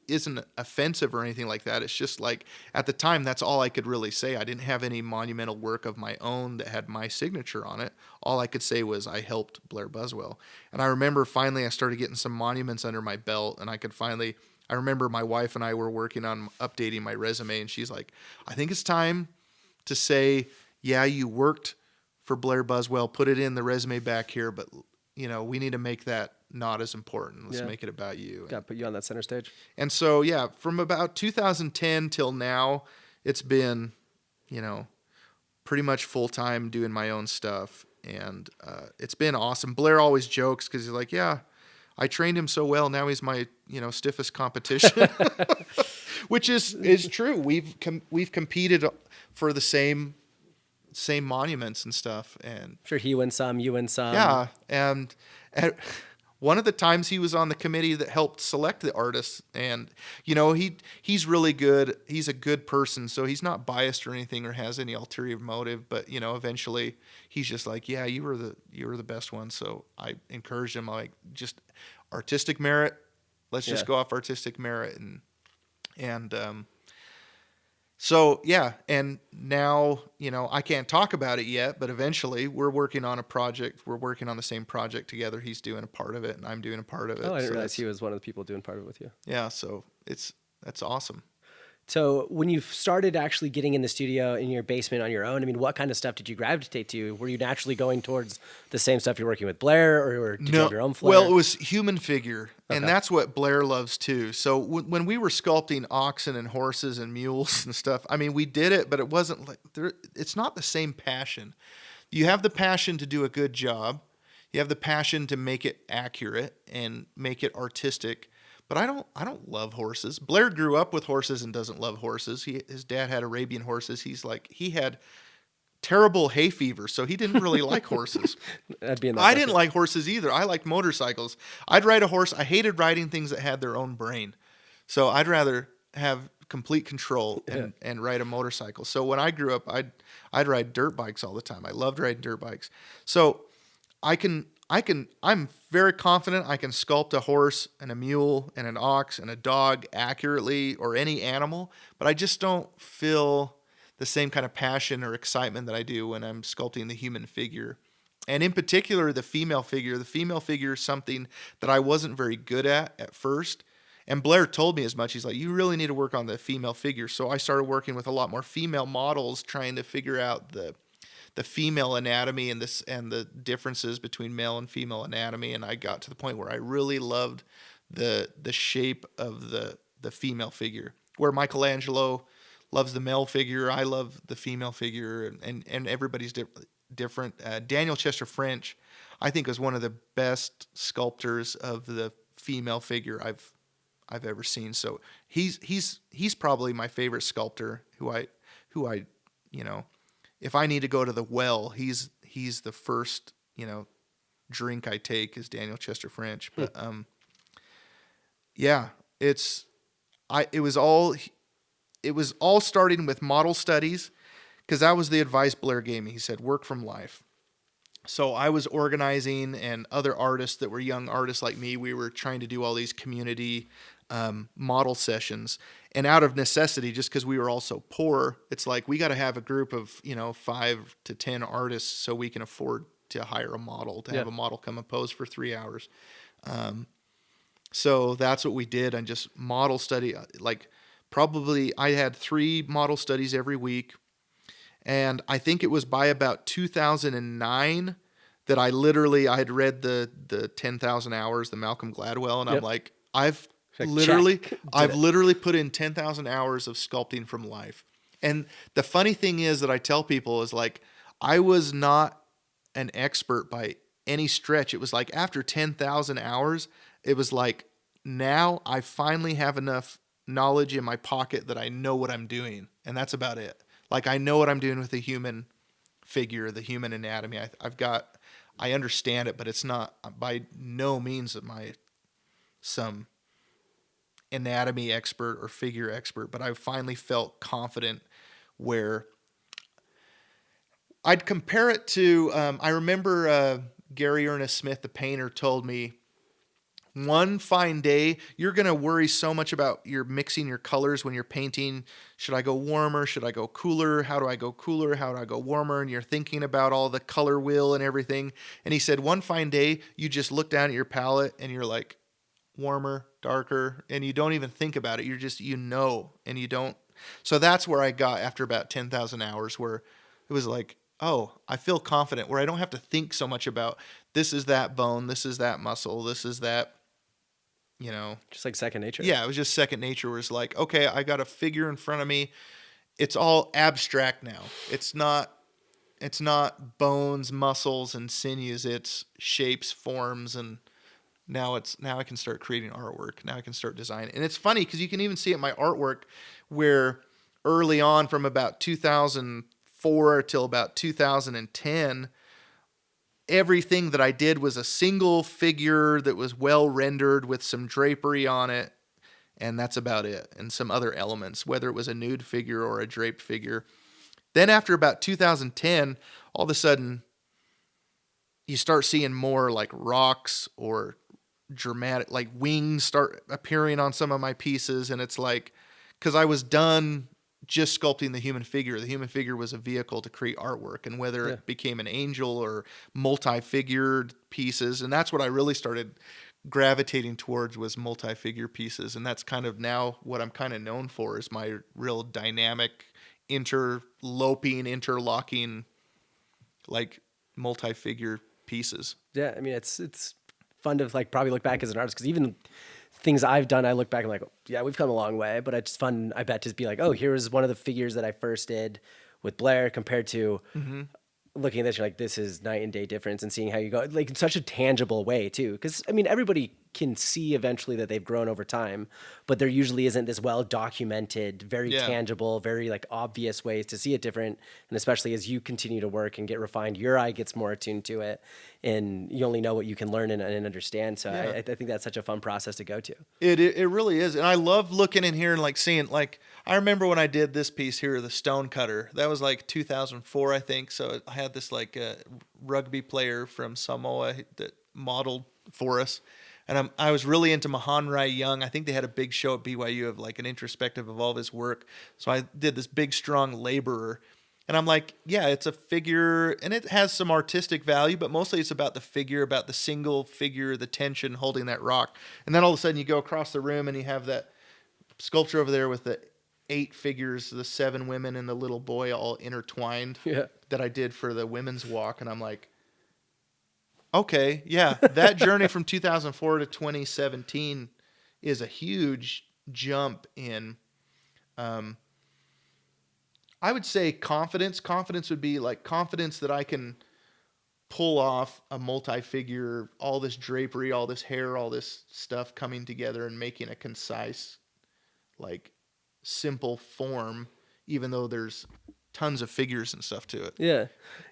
isn't offensive or anything like that. It's just like at the time, that's all I could really say. I didn't have any monumental work of my own that had my signature on it. All I could say was I helped Blair Buswell. And I remember finally I started getting some monuments under my belt, and I remember my wife and I were working on updating my resume, and she's like, I think it's time to say, yeah, you worked for Blair Buswell, put it in the resume back here, but we need to make that not as important. Let's make it about you. Got to put you on that center stage. And so, yeah, from about 2010 till now, it's been, pretty much full time doing my own stuff. And it's been awesome. Blair always jokes because he's like, yeah, I trained him so well. Now he's my, stiffest competition, which is true. We've competed for the same monuments and stuff. And sure, he wins some, you win some. Yeah. And one of the times he was on the committee that helped select the artists, and he's really good. He's a good person, so he's not biased or anything or has any ulterior motive. But eventually he's just like, yeah, you were the best one. So I encouraged him, like, just artistic merit Let's just Yeah. go off artistic merit. And so, yeah. And now, I can't talk about it yet, but eventually we're working on a project. We're working on the same project together. He's doing a part of it and I'm doing a part of it. Oh, I didn't So realize he was one of the people doing part of it with you. yeah. So that's awesome. So when you started actually getting in the studio in your basement on your own, I mean, what kind of stuff did you gravitate to? Were you naturally going towards the same stuff you're working with Blair, or did you have your own flair? Well, it was human figure, and that's what Blair loves too. So when we were sculpting oxen and horses and mules and stuff, I mean, we did it, but it wasn't like it's not the same passion. You have the passion to do a good job. You have the passion to make it accurate and make it artistic. But I don't love horses. Blair grew up with horses and doesn't love horses. His dad had Arabian horses. He had terrible hay fever, so he didn't really like horses. That'd be in that I bucket. didn't like horses either. I liked motorcycles. I'd ride a horse. I hated riding things that had their own brain. So I'd rather have complete control and ride a motorcycle. So when I grew up, I'd ride dirt bikes all the time. I loved riding dirt bikes. So I'm very confident I can sculpt a horse and a mule and an ox and a dog accurately, or any animal, but I just don't feel the same kind of passion or excitement that I do when I'm sculpting the human figure. And in particular, the female figure. The female figure is something that I wasn't very good at first. And Blair told me as much. He's like, you really need to work on the female figure. So I started working with a lot more female models, trying to figure out the female anatomy and the differences between male and female anatomy. And I got to the point where I really loved the shape of the female figure. Where Michelangelo loves the male figure, I love the female figure, and everybody's different. Daniel Chester French, I think, is one of the best sculptors of the female figure I've ever seen. So he's probably my favorite sculptor who I if I need to go to the well, he's the first, drink I take is Daniel Chester French. But yeah, it was all starting with model studies, because that was the advice Blair gave me. He said, work from life. So I was organizing, and other artists that were young artists like me, we were trying to do all these community model sessions. And out of necessity, just because we were all so poor, it's like, we got to have a group of, 5 to 10 artists so we can afford to hire a model, to have a model come and pose for 3 hours. So that's what we did. And just model study, probably I had 3 model studies every week. And I think it was by about 2009 that I had read the 10,000 hours, the Malcolm Gladwell. And I'm like, I've literally put in 10,000 hours of sculpting from life. And the funny thing is that I tell people is, like, I was not an expert by any stretch. It was like after 10,000 hours, it was like, now I finally have enough knowledge in my pocket that I know what I'm doing. And that's about it. Like, I know what I'm doing with the human figure, the human anatomy. I understand it, but it's not by no means am I some anatomy expert or figure expert. But I finally felt confident where I'd compare it to, I remember Gary Ernest Smith, the painter, told me, one fine day, you're going to worry so much about your mixing your colors when you're painting. Should I go warmer? Should I go cooler? How do I go cooler? How do I go warmer? And you're thinking about all the color wheel and everything. And he said, one fine day, you just look down at your palette and you're like, warmer, darker, and you don't even think about it. You're just, and you don't. So that's where I got after about 10,000 hours, where it was like, oh, I feel confident, where I don't have to think so much about, this is that bone, this is that muscle, this is that, just like second nature. Yeah, it was just second nature, where it's like, okay, I got a figure in front of me. It's all abstract now. It's not bones, muscles, and sinews. It's shapes, forms, and now I can start creating artwork. Now I can start designing. And it's funny because you can even see it in my artwork, where early on, from about 2004 till about 2010, everything that I did was a single figure that was well rendered with some drapery on it, and that's about it. And some other elements, whether it was a nude figure or a draped figure. Then after about 2010, all of a sudden, you start seeing more like rocks or dramatic, like wings start appearing on some of my pieces. And it's like, because I was done just sculpting the human figure. The human figure was a vehicle to create artwork, and whether it became an angel or multi-figured pieces. And that's what I really started gravitating towards, was multi-figure pieces. And that's kind of now what I'm kind of known for, is my real dynamic, interlocking, like multi-figure pieces. Yeah, I mean, it's fun to like probably look back as an artist, because even things I've done, I look back and I'm like, yeah, we've come a long way. But it's fun, I bet, to be like, oh, here's one of the figures that I first did with Blair compared to looking at this. You're like, this is night and day difference, and seeing how you go, like, in such a tangible way too. Because I mean, everybody can see eventually that they've grown over time, but there usually isn't this well documented, very tangible, very like obvious ways to see it different. And especially as you continue to work and get refined, your eye gets more attuned to it, and you only know what you can learn and understand. So I think that's such a fun process to go to. It really is. And I love looking in here and like seeing, like, I remember when I did this piece here, the stone cutter, that was like 2004, I think. So I had this like rugby player from Samoa that modeled for us. And I was really into Mahanrai Young. I think they had a big show at BYU of like an introspective of all of his work. So I did this big, strong laborer. And I'm like, yeah, it's a figure, and it has some artistic value, but mostly it's about the figure, about the single figure, the tension holding that rock. And then all of a sudden you go across the room and you have that sculpture over there with the 8 figures, the 7 women and the little boy all intertwined that I did for the women's walk. And I'm like, okay, yeah, that journey from 2004 to 2017 is a huge jump in, I would say confidence. Confidence would be like confidence that I can pull off a multi-figure, all this drapery, all this hair, all this stuff coming together and making a concise, like simple form, even though there's tons of figures and stuff to it. Yeah.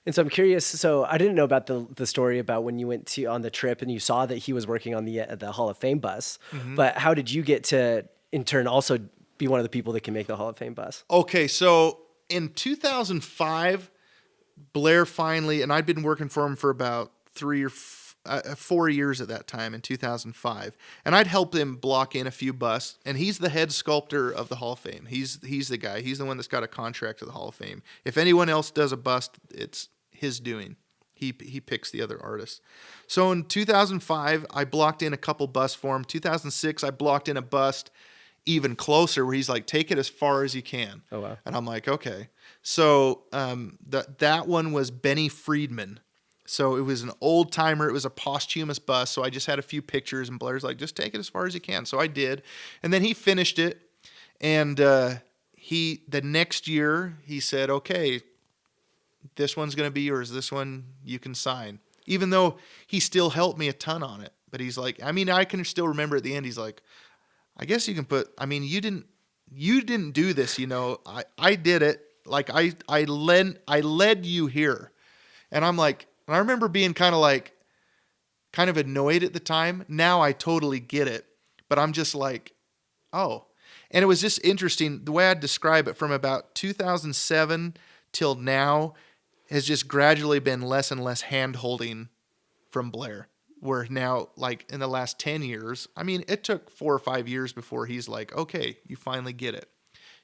And so I'm curious. So I didn't know about the story about when you went on the trip and you saw that he was working on the Hall of Fame bus, but how did you get to in turn also be one of the people that can make the Hall of Fame bus? Okay. So in 2005, Blair finally, and I'd been working for him for about 4 years at that time in 2005. And I'd helped him block in a few busts, and he's the head sculptor of the Hall of Fame. He's the guy. He's the one that's got a contract to the Hall of Fame. If anyone else does a bust, it's his doing. He picks the other artists. So in 2005, I blocked in a couple busts for him. 2006, I blocked in a bust even closer where he's like, take it as far as you can. Oh, wow. And I'm like, okay. So that one was Benny Friedman. So it was an old timer. It was a posthumous bust. So I just had a few pictures, and Blair's like, just take it as far as you can. So I did. And then he finished it. And the next year he said, okay, this one's going to be yours. This one you can sign. Even though he still helped me a ton on it. But he's like, I mean, I can still remember at the end, he's like, I guess you can put, I mean, you didn't do this, you know, I did it. Like I led you here. And I'm like, and I remember being kind of annoyed at the time. Now I totally get it, but I'm just like, oh. And it was just interesting. The way I'd describe it, from about 2007 till now has just gradually been less and less hand holding from Blair. Where now, like in the last 10 years, I mean, it took 4 or 5 years before he's like, okay, you finally get it.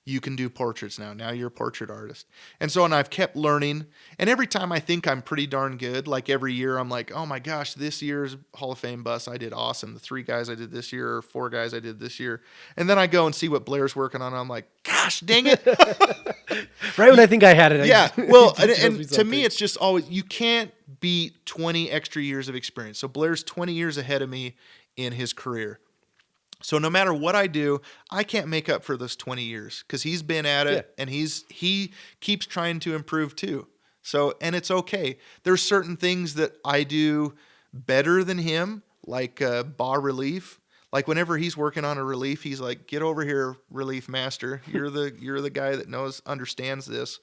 You can do portraits now. Now you're a portrait artist. And so, and I've kept learning. And every time I think I'm pretty darn good, like every year I'm like, oh my gosh, this year's Hall of Fame bus, I did awesome. The 3 guys I did this year, or 4 guys I did this year. And then I go and see what Blair's working on. And I'm like, gosh, dang it. Right when I think I had it. Yeah. Well, and to me, it's just always, you can't beat 20 extra years of experience. So Blair's 20 years ahead of me in his career. So no matter what I do, I can't make up for those 20 years because he's been at it and he keeps trying to improve too. So, and it's okay. There's certain things that I do better than him, like bas relief. Like whenever he's working on a relief, he's like, "Get over here, relief master. You're the guy that understands this."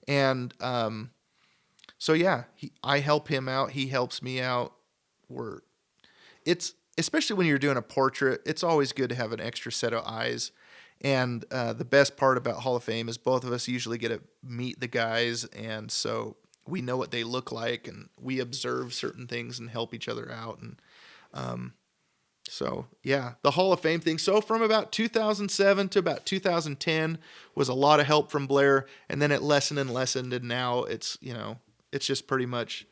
And so yeah, I help him out. He helps me out. It's especially when you're doing a portrait, it's always good to have an extra set of eyes. And the best part about Hall of Fame is both of us usually get to meet the guys, and so we know what they look like, and we observe certain things and help each other out. And So yeah, the Hall of Fame thing. So from about 2007 to about 2010 was a lot of help from Blair, and then it lessened and lessened, and now it's, you know, it's just pretty much,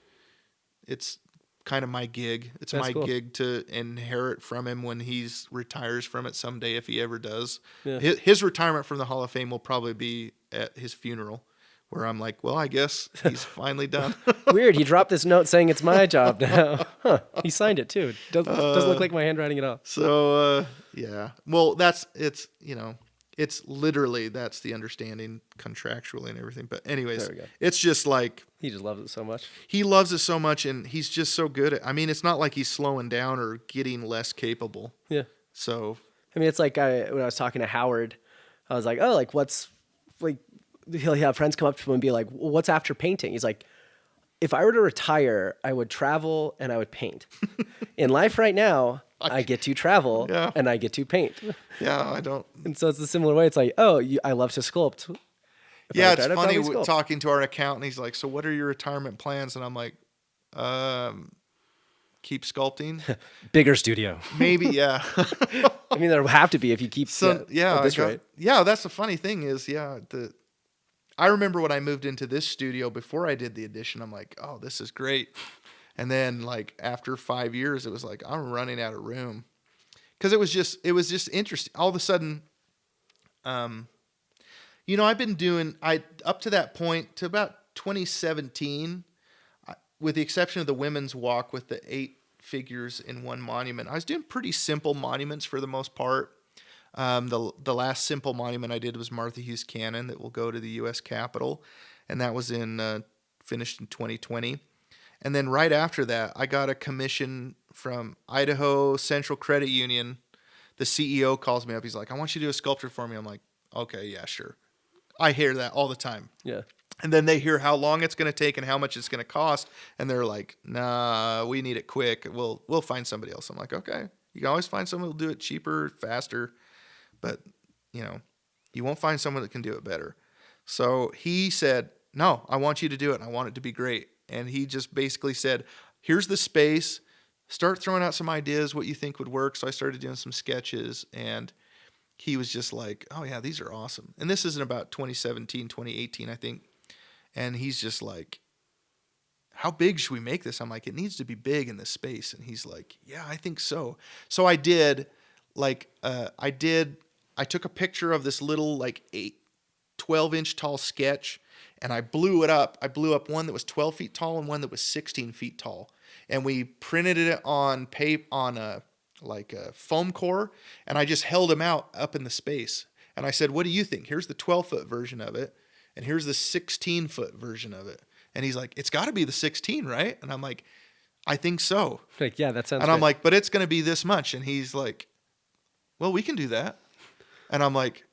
it's kind of my gig. It's That's my cool. gig to inherit from him when he's retires from it someday, if he ever does. Yeah. His retirement from the Hall of Fame will probably be at his funeral, where I'm like, well, I guess he's finally done. Weird. He dropped this note saying it's my job now. Huh. He signed it too. Doesn't look like my handwriting at all. So, yeah. Well, it's, you know, it's literally, that's the understanding contractually and everything. But anyways, There we go. it's just like, He just loves it so much. he loves it so much, and he's just so good at, I mean, it's not like he's slowing down or getting less capable. Yeah. So, I mean, it's like when I was talking to Howard, I was like, oh, like what's like, he'll have friends come up to him and be like, well, what's after painting? He's like, if I were to retire, I would travel and I would paint. In life right now, I get to travel Yeah. and I get to paint. yeah, I don't. And so it's a similar way. It's like, oh, I love to sculpt. If I Yeah, it's retired, I'd funny probably sculpt. talking to our accountant. He's like, so what are your retirement plans? And I'm like, keep sculpting. Bigger studio. Maybe, yeah. I mean, there will have to be if you keep So yeah, at this rate. yeah. That's the funny thing is, yeah. I remember when I moved into this studio before I did the addition. I'm like, oh, this is great. And then like after 5 years, it was like I'm running out of room, because it was just interesting. All of a sudden, you know, I've been doing up to that point to about 2017, with the exception of the women's walk with the 8 figures in one monument. I was doing pretty simple monuments for the most part. The last simple monument I did was Martha Hughes Cannon that will go to the U.S. Capitol, and that was finished in 2020. And then right after that, I got a commission from Idaho Central Credit Union. The CEO calls me up. He's like, I want you to do a sculpture for me. I'm like, okay, yeah, sure. I hear that all the time. Yeah. And then they hear how long it's going to take and how much it's going to cost, and they're like, nah, we need it quick. We'll find somebody else. I'm like, okay. You can always find someone who'll do it cheaper, faster, but, you know, you won't find someone that can do it better. So he said, no, I want you to do it, and I want it to be great. And he just basically said, here's the space. Start throwing out some ideas, what you think would work. So I started doing some sketches, and he was just like, oh, yeah, these are awesome. And this is in about 2017, 2018, I think. And he's just like, how big should we make this? I'm like, it needs to be big in this space. And he's like, yeah, I think so. So I did, I took a picture of this little, 12-inch tall sketch, and I blew it up. I blew up one that was 12 feet tall and one that was 16 feet tall. And we printed it on a foam core, and I just held them out up in the space. And I said, what do you think? Here's the 12-foot version of it, and here's the 16-foot version of it. And he's like, it's got to be the 16, right? And I'm like, I think so. Like, yeah, that sounds And I'm great. like, but it's going to be this much. And he's like, well, we can do that. And I'm like,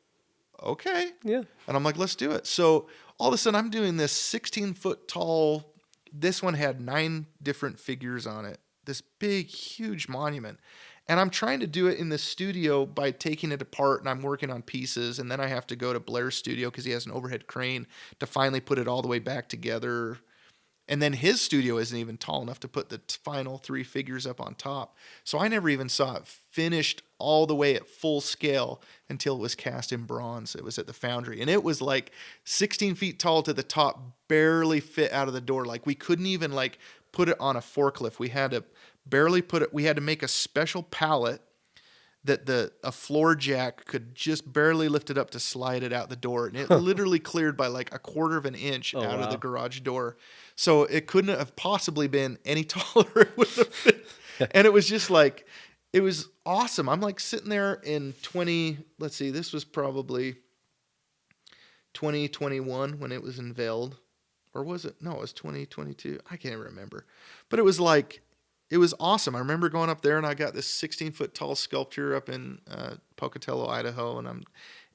okay. Yeah. And I'm like, let's do it. So all of a sudden I'm doing this 16-foot tall, this one had 9 different figures on it, this big, huge monument. And I'm trying to do it in the studio by taking it apart, and I'm working on pieces. And then I have to go to Blair's studio because he has an overhead crane to finally put it all the way back together. And then his studio isn't even tall enough to put the final 3 figures up on top. So I never even saw it finished all the way at full scale until it was cast in bronze. It was at the foundry. And it was like 16 feet tall to the top, barely fit out of the door. Like we couldn't even put it on a forklift. We had to barely put it. We had to make a special pallet that a floor jack could just barely lift it up to slide it out the door. And it literally cleared by a quarter of an inch out of the garage door. So it couldn't have possibly been any taller. It would have fit. And it was just it was awesome. I'm sitting there in this was probably 2021 when it was unveiled. Or was it? No, it was 2022. I can't remember. But it was it was awesome. I remember going up there, and I got this 16-foot tall sculpture up in Pocatello, Idaho,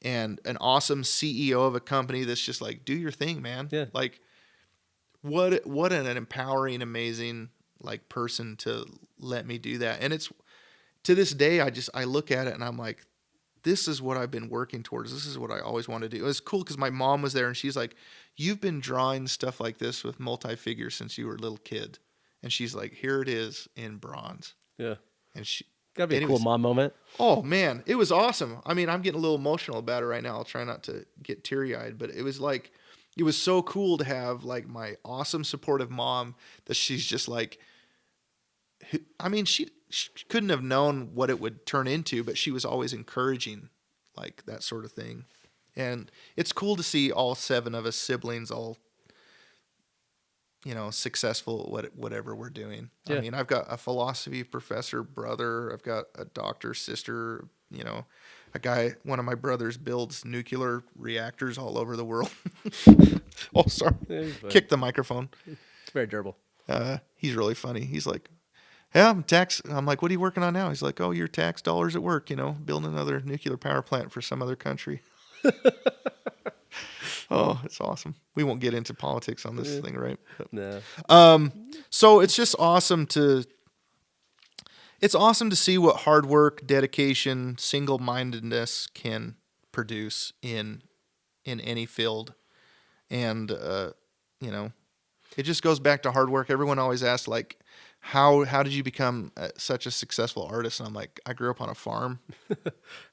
and an awesome CEO of a company that's just do your thing, man. Yeah. What an empowering, amazing person to let me do that. And it's to this day, I look at it and I'm like, this is what I've been working towards. This is what I always wanted to do. It was cool because my mom was there, and she's like, you've been drawing stuff like this with multi-figures since you were a little kid. And she's like, here it is in bronze. Yeah. And Gotta be a cool mom moment. Oh man, it was awesome. I mean, I'm getting a little emotional about it right now. I'll try not to get teary-eyed, but it was so cool to have like my awesome supportive mom that she's just like, I mean, she couldn't have known what it would turn into, but she was always encouraging like that sort of thing. And it's cool to see all 7 of us siblings all, successful at whatever we're doing. Yeah. I mean, I've got a philosophy professor brother. I've got a doctor's sister, a guy, one of my brothers builds nuclear reactors all over the world. Oh, sorry. Yeah, kick the microphone. It's very durable. He's really funny. He's like, yeah, I'm like, what are you working on now? He's like, oh, your tax dollars at work, building another nuclear power plant for some other country. Oh, it's awesome. We won't get into politics on this thing, right? No. So it's just awesome to see what hard work, dedication, single-mindedness can produce in any field. And, it just goes back to hard work. Everyone always asks, like, how did you become such a successful artist? And I'm like, I grew up on a farm.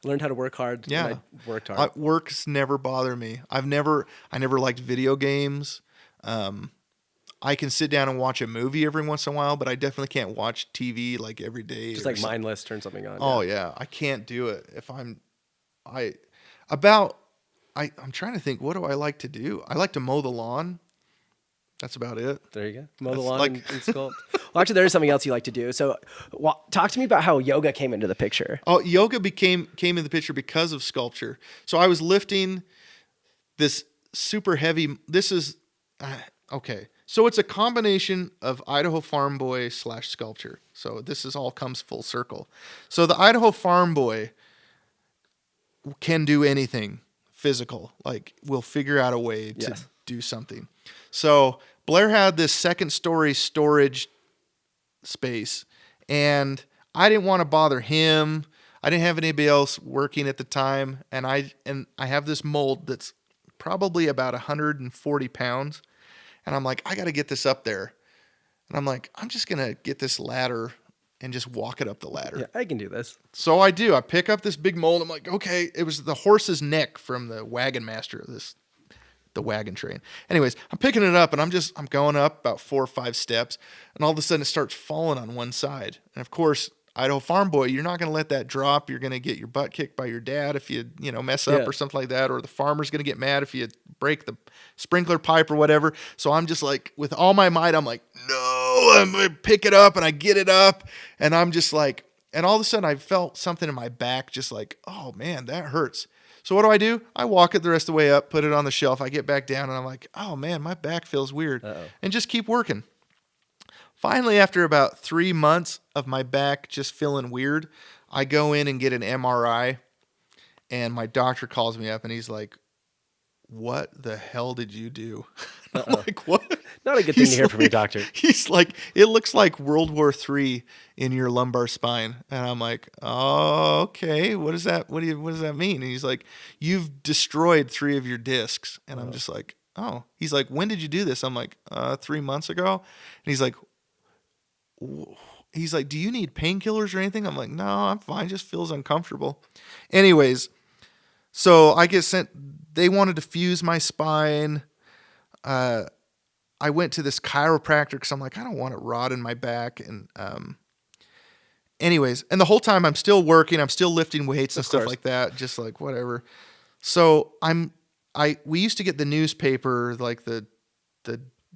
Learned how to work hard. Yeah. And I worked hard. Work's never bothered me. I never liked video games. I can sit down and watch a movie every once in a while, but I definitely can't watch TV like every day. Just like mindless, turn something on. Oh yeah. I can't do it. I'm trying to think, what do I like to do? I like to mow the lawn. That's about it. There you go. Mow the lawn and sculpt. Well, actually, there is something else you like to do. So talk to me about how yoga came into the picture. Oh, yoga came in the picture because of sculpture. So I was lifting this super heavy, this is, okay. So it's a combination of Idaho farm boy / sculpture. So this all comes full circle. So the Idaho farm boy can do anything physical. Like, we'll figure out a way to do something. So Blair had this 2nd story storage space, and I didn't want to bother him. I didn't have anybody else working at the time, and I have this mold that's probably about 140 pounds, and I'm like, I got to get this up there. And I'm like, I'm just going to get this ladder and just walk it up the ladder. Yeah, I can do this. So I do. I pick up this big mold. I'm like, okay, it was the horse's neck from the wagon master of the wagon train. Anyways, I'm picking it up, and I'm going up about 4 or 5 steps, and all of a sudden it starts falling on one side. And of course, Idaho farm boy, you're not going to let that drop. You're going to get your butt kicked by your dad if you mess up or something like that, or the farmer's going to get mad if you break the sprinkler pipe or whatever. So I'm just like, with all my might, I'm like, no, I'm going to pick it up, and I get it up, and I'm just like, and all of a sudden I felt something in my back, just like, oh man, that hurts. So what do? I walk it the rest of the way up, put it on the shelf. I get back down, and I'm like, oh, man, my back feels weird. And just keep working. Finally, after about 3 months of my back just feeling weird, I go in and get an MRI, and my doctor calls me up, and he's like, what the hell did you do? I'm like, what? Not a good thing to hear from your doctor. He's like, it looks like World War III in your lumbar spine. And I'm like, oh, okay. What does that mean? And he's like, you've destroyed 3 of your discs. And I'm just like, oh. He's like, when did you do this? I'm like, 3 months ago. And he's like, do you need painkillers or anything? I'm like, no, I'm fine. Just feels uncomfortable. Anyways, so I get sent. They wanted to fuse my spine. I went to this chiropractor because I'm like, I don't want a rod in my back. And anyways, and the whole time I'm still working. I'm still lifting weights and stuff like that. Just like whatever. So we used to get the newspaper, like the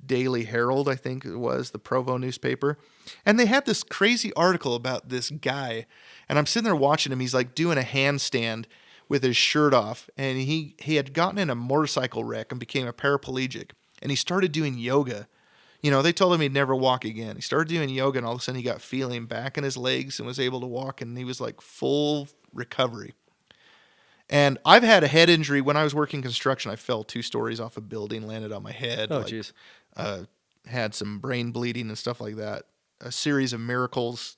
Daily Herald, I think it was, the Provo newspaper. And they had this crazy article about this guy. And I'm sitting there watching him. He's like doing a handstand with his shirt off. And he had gotten in a motorcycle wreck and became a paraplegic. And he started doing yoga. They told him he'd never walk again. He started doing yoga, and all of a sudden he got feeling back in his legs and was able to walk. And he was like full recovery. And I've had a head injury. When I was working construction, I fell 2 stories off a building, landed on my head. Oh, jeez. Had some brain bleeding and stuff like that. A series of miracles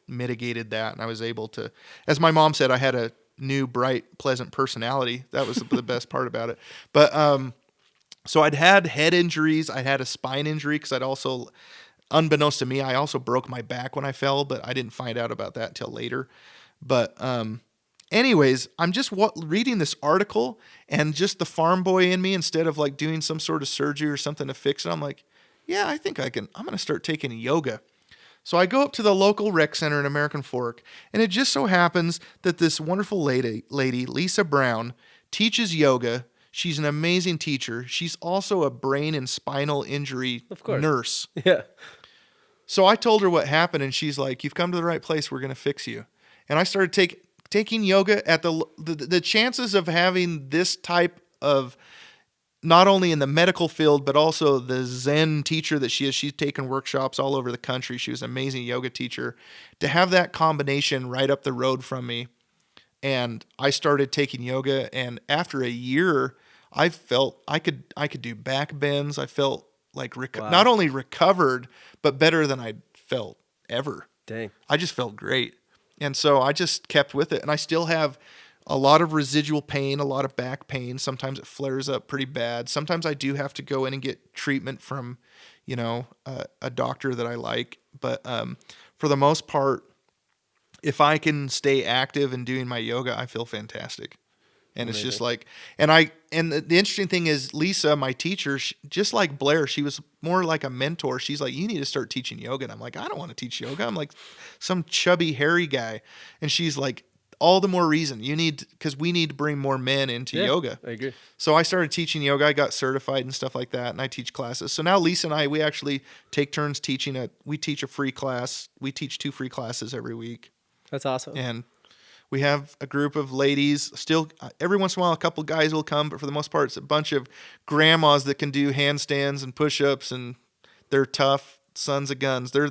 mitigated that, and I was able to, as my mom said, I had a new, bright, pleasant personality. That was the best part about it. But so I'd had head injuries. I had a spine injury because I'd also unbeknownst to me, I also broke my back when I fell, but I didn't find out about that till later. But anyways, I'm just reading this article, and just the farm boy in me, instead of like doing some sort of surgery or something to fix it, I'm like, yeah, I think I can. I'm going to start taking yoga. So I go up to the local rec center in American Fork, and it just so happens that this wonderful lady, Lisa Brown, teaches yoga. She's an amazing teacher. She's also a brain and spinal injury nurse. Yeah. So I told her what happened, and she's like, "You've come to the right place. We're going to fix you." And I started taking yoga at the chances of having this type of, not only in the medical field, but also the Zen teacher that she is. She's taken workshops all over the country. She was an amazing yoga teacher. To have that combination right up the road from me, and I started taking yoga, and after a year, I felt I could do back bends. I felt like not only recovered, but better than I'd felt ever. Dang. I just felt great. And so I just kept with it. And I still have a lot of residual pain, a lot of back pain. Sometimes it flares up pretty bad. Sometimes I do have to go in and get treatment from, a doctor that I like. But for the most part, if I can stay active and doing my yoga, I feel fantastic. And Amazing. It's just like, and the interesting thing is, Lisa, my teacher, just like Blair, she was more like a mentor. She's like, you need to start teaching yoga. And I'm like, I don't want to teach yoga. I'm like some chubby, hairy guy. And she's like, all the more reason because we need to bring more men into yoga. I agree. So I started teaching yoga. I got certified and stuff like that. And I teach classes. So now Lisa and I, we actually take turns teaching we teach a free class. We teach 2 free classes every week. That's awesome. And we have a group of ladies. Still, every once in a while, a couple guys will come, but for the most part, it's a bunch of grandmas that can do handstands and push-ups, and they're tough sons of guns. They're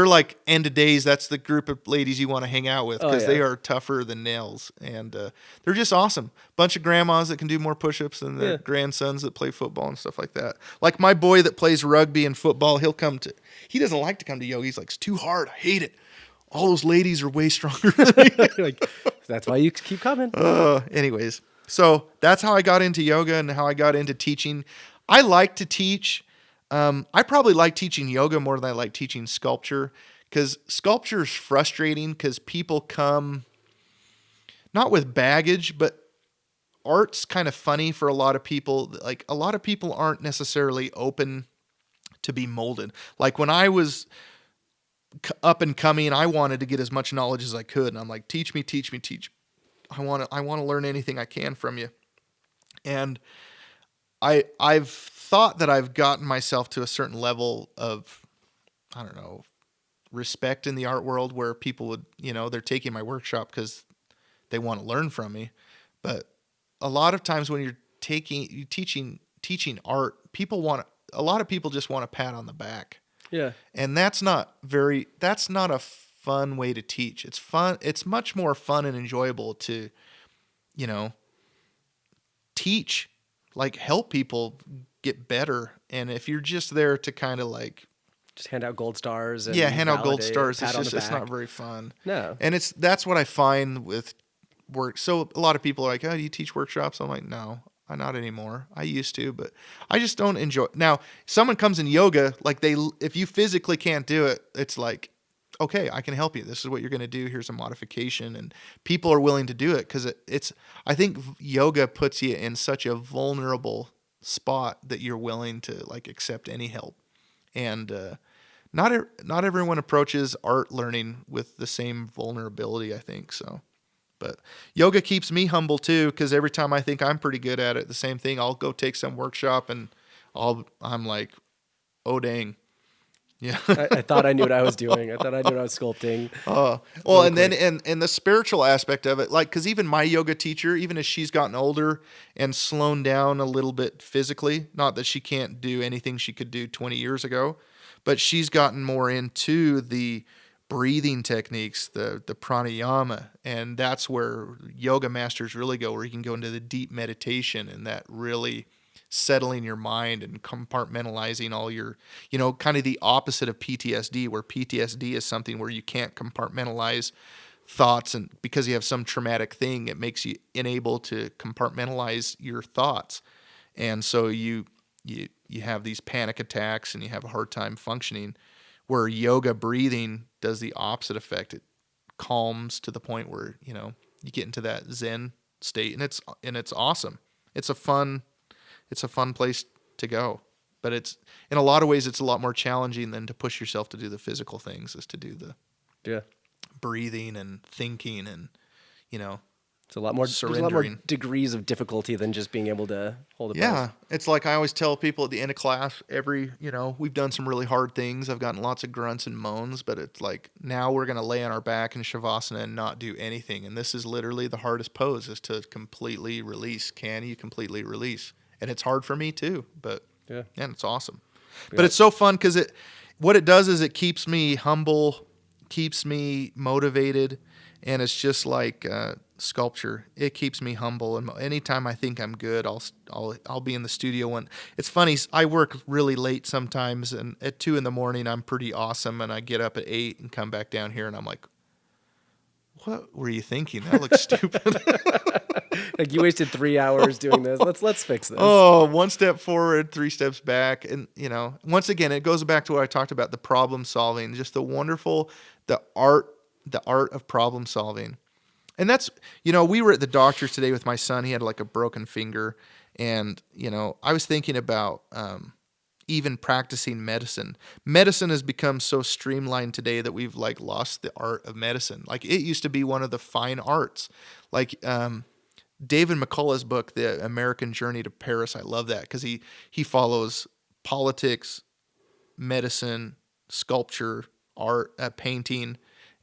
like end of days. That's the group of ladies you want to hang out with, because they are tougher than nails, and they're just awesome. Bunch of grandmas that can do more push-ups than their grandsons that play football and stuff like that. Like my boy that plays rugby and football, he doesn't like to come to yoga. He's like, it's too hard. I hate it. All those ladies are way stronger than me. Like, that's why you keep coming. Anyways, so that's how I got into yoga and how I got into teaching. I like to teach. I probably like teaching yoga more than I like teaching sculpture, because sculpture is frustrating because people come not with baggage, but art's kind of funny for a lot of people. Like, a lot of people aren't necessarily open to be molded. Like when I was up and coming, I wanted to get as much knowledge as I could, and I'm like, teach me. I want to learn anything I can from you. And I've thought that I've gotten myself to a certain level of, I don't know, respect in the art world, where people would, they're taking my workshop because they want to learn from me. But a lot of times when you're teaching art, a lot of people just want a pat on the back. Yeah. And that's not a fun way to teach. It's fun. It's much more fun and enjoyable to, teach, like help people get better. And if you're just there to kind of like just hand out gold stars and hand out gold stars, it's not very fun. No. And that's what I find with work. So a lot of people are like, "Oh, do you teach workshops?" I'm like, "No. Not anymore. I used to, but I just don't enjoy. Now, someone comes in yoga, like if you physically can't do it, it's like, okay, I can help you. This is what you're going to do. Here's a modification. And people are willing to do it because I think yoga puts you in such a vulnerable spot that you're willing to like accept any help. And not everyone approaches art learning with the same vulnerability, I think. So. But yoga keeps me humble too, because every time I think I'm pretty good at it, the same thing, I'll go take some workshop and I'm like, oh dang, yeah. I thought I knew what I was doing. I thought I knew what I was sculpting. Well, and then and the spiritual aspect of it, like, because even my yoga teacher, even as she's gotten older and slowed down a little bit physically, not that she can't do anything she could do 20 years ago, but she's gotten more into the breathing techniques, the pranayama, and that's where yoga masters really go, where you can go into the deep meditation and that really settling your mind and compartmentalizing all your, kind of the opposite of PTSD, where PTSD is something where you can't compartmentalize thoughts, and because you have some traumatic thing, it makes you unable to compartmentalize your thoughts. And so you you have these panic attacks and you have a hard time functioning, where yoga breathing does the opposite effect. It calms to the point where, you know, you get into that Zen state, and it's awesome. It's a fun place to go. But it's, in a lot of ways, it's a lot more challenging than to push yourself to do the physical things, is to do the breathing and thinking and, you know, it's a lot more surrendering. There's a lot more degrees of difficulty than just being able to hold a pose. Yeah, it's like I always tell people at the end of class, we've done some really hard things. I've gotten lots of grunts and moans, but it's like, now we're going to lay on our back in Shavasana and not do anything. And this is literally the hardest pose, is to completely release. Can you completely release? And it's hard for me too, but and it's awesome. But it's so fun because what it does is it keeps me humble, keeps me motivated, and it's just like sculpture. It keeps me humble, and anytime I think I'm good, I'll be in the studio. It's funny, I work really late sometimes, and at 2 a.m, I'm pretty awesome, and I get up at 8 and come back down here, and I'm like, what were you thinking? That looks stupid. Like, you wasted 3 hours doing this. Let's fix this. Oh, 1 step forward, 3 steps back. And, you know, once again, it goes back to what I talked about, the problem solving, just the art of problem solving. And that's, you know, we were at the doctor's today with my son. He had like a broken finger. And, you know, I was thinking about even practicing medicine. Medicine has become so streamlined today that we've like lost the art of medicine. Like, it used to be one of the fine arts. Like, David McCullough's book, The American Journey to Paris, I love that because he follows politics, medicine, sculpture, art, painting,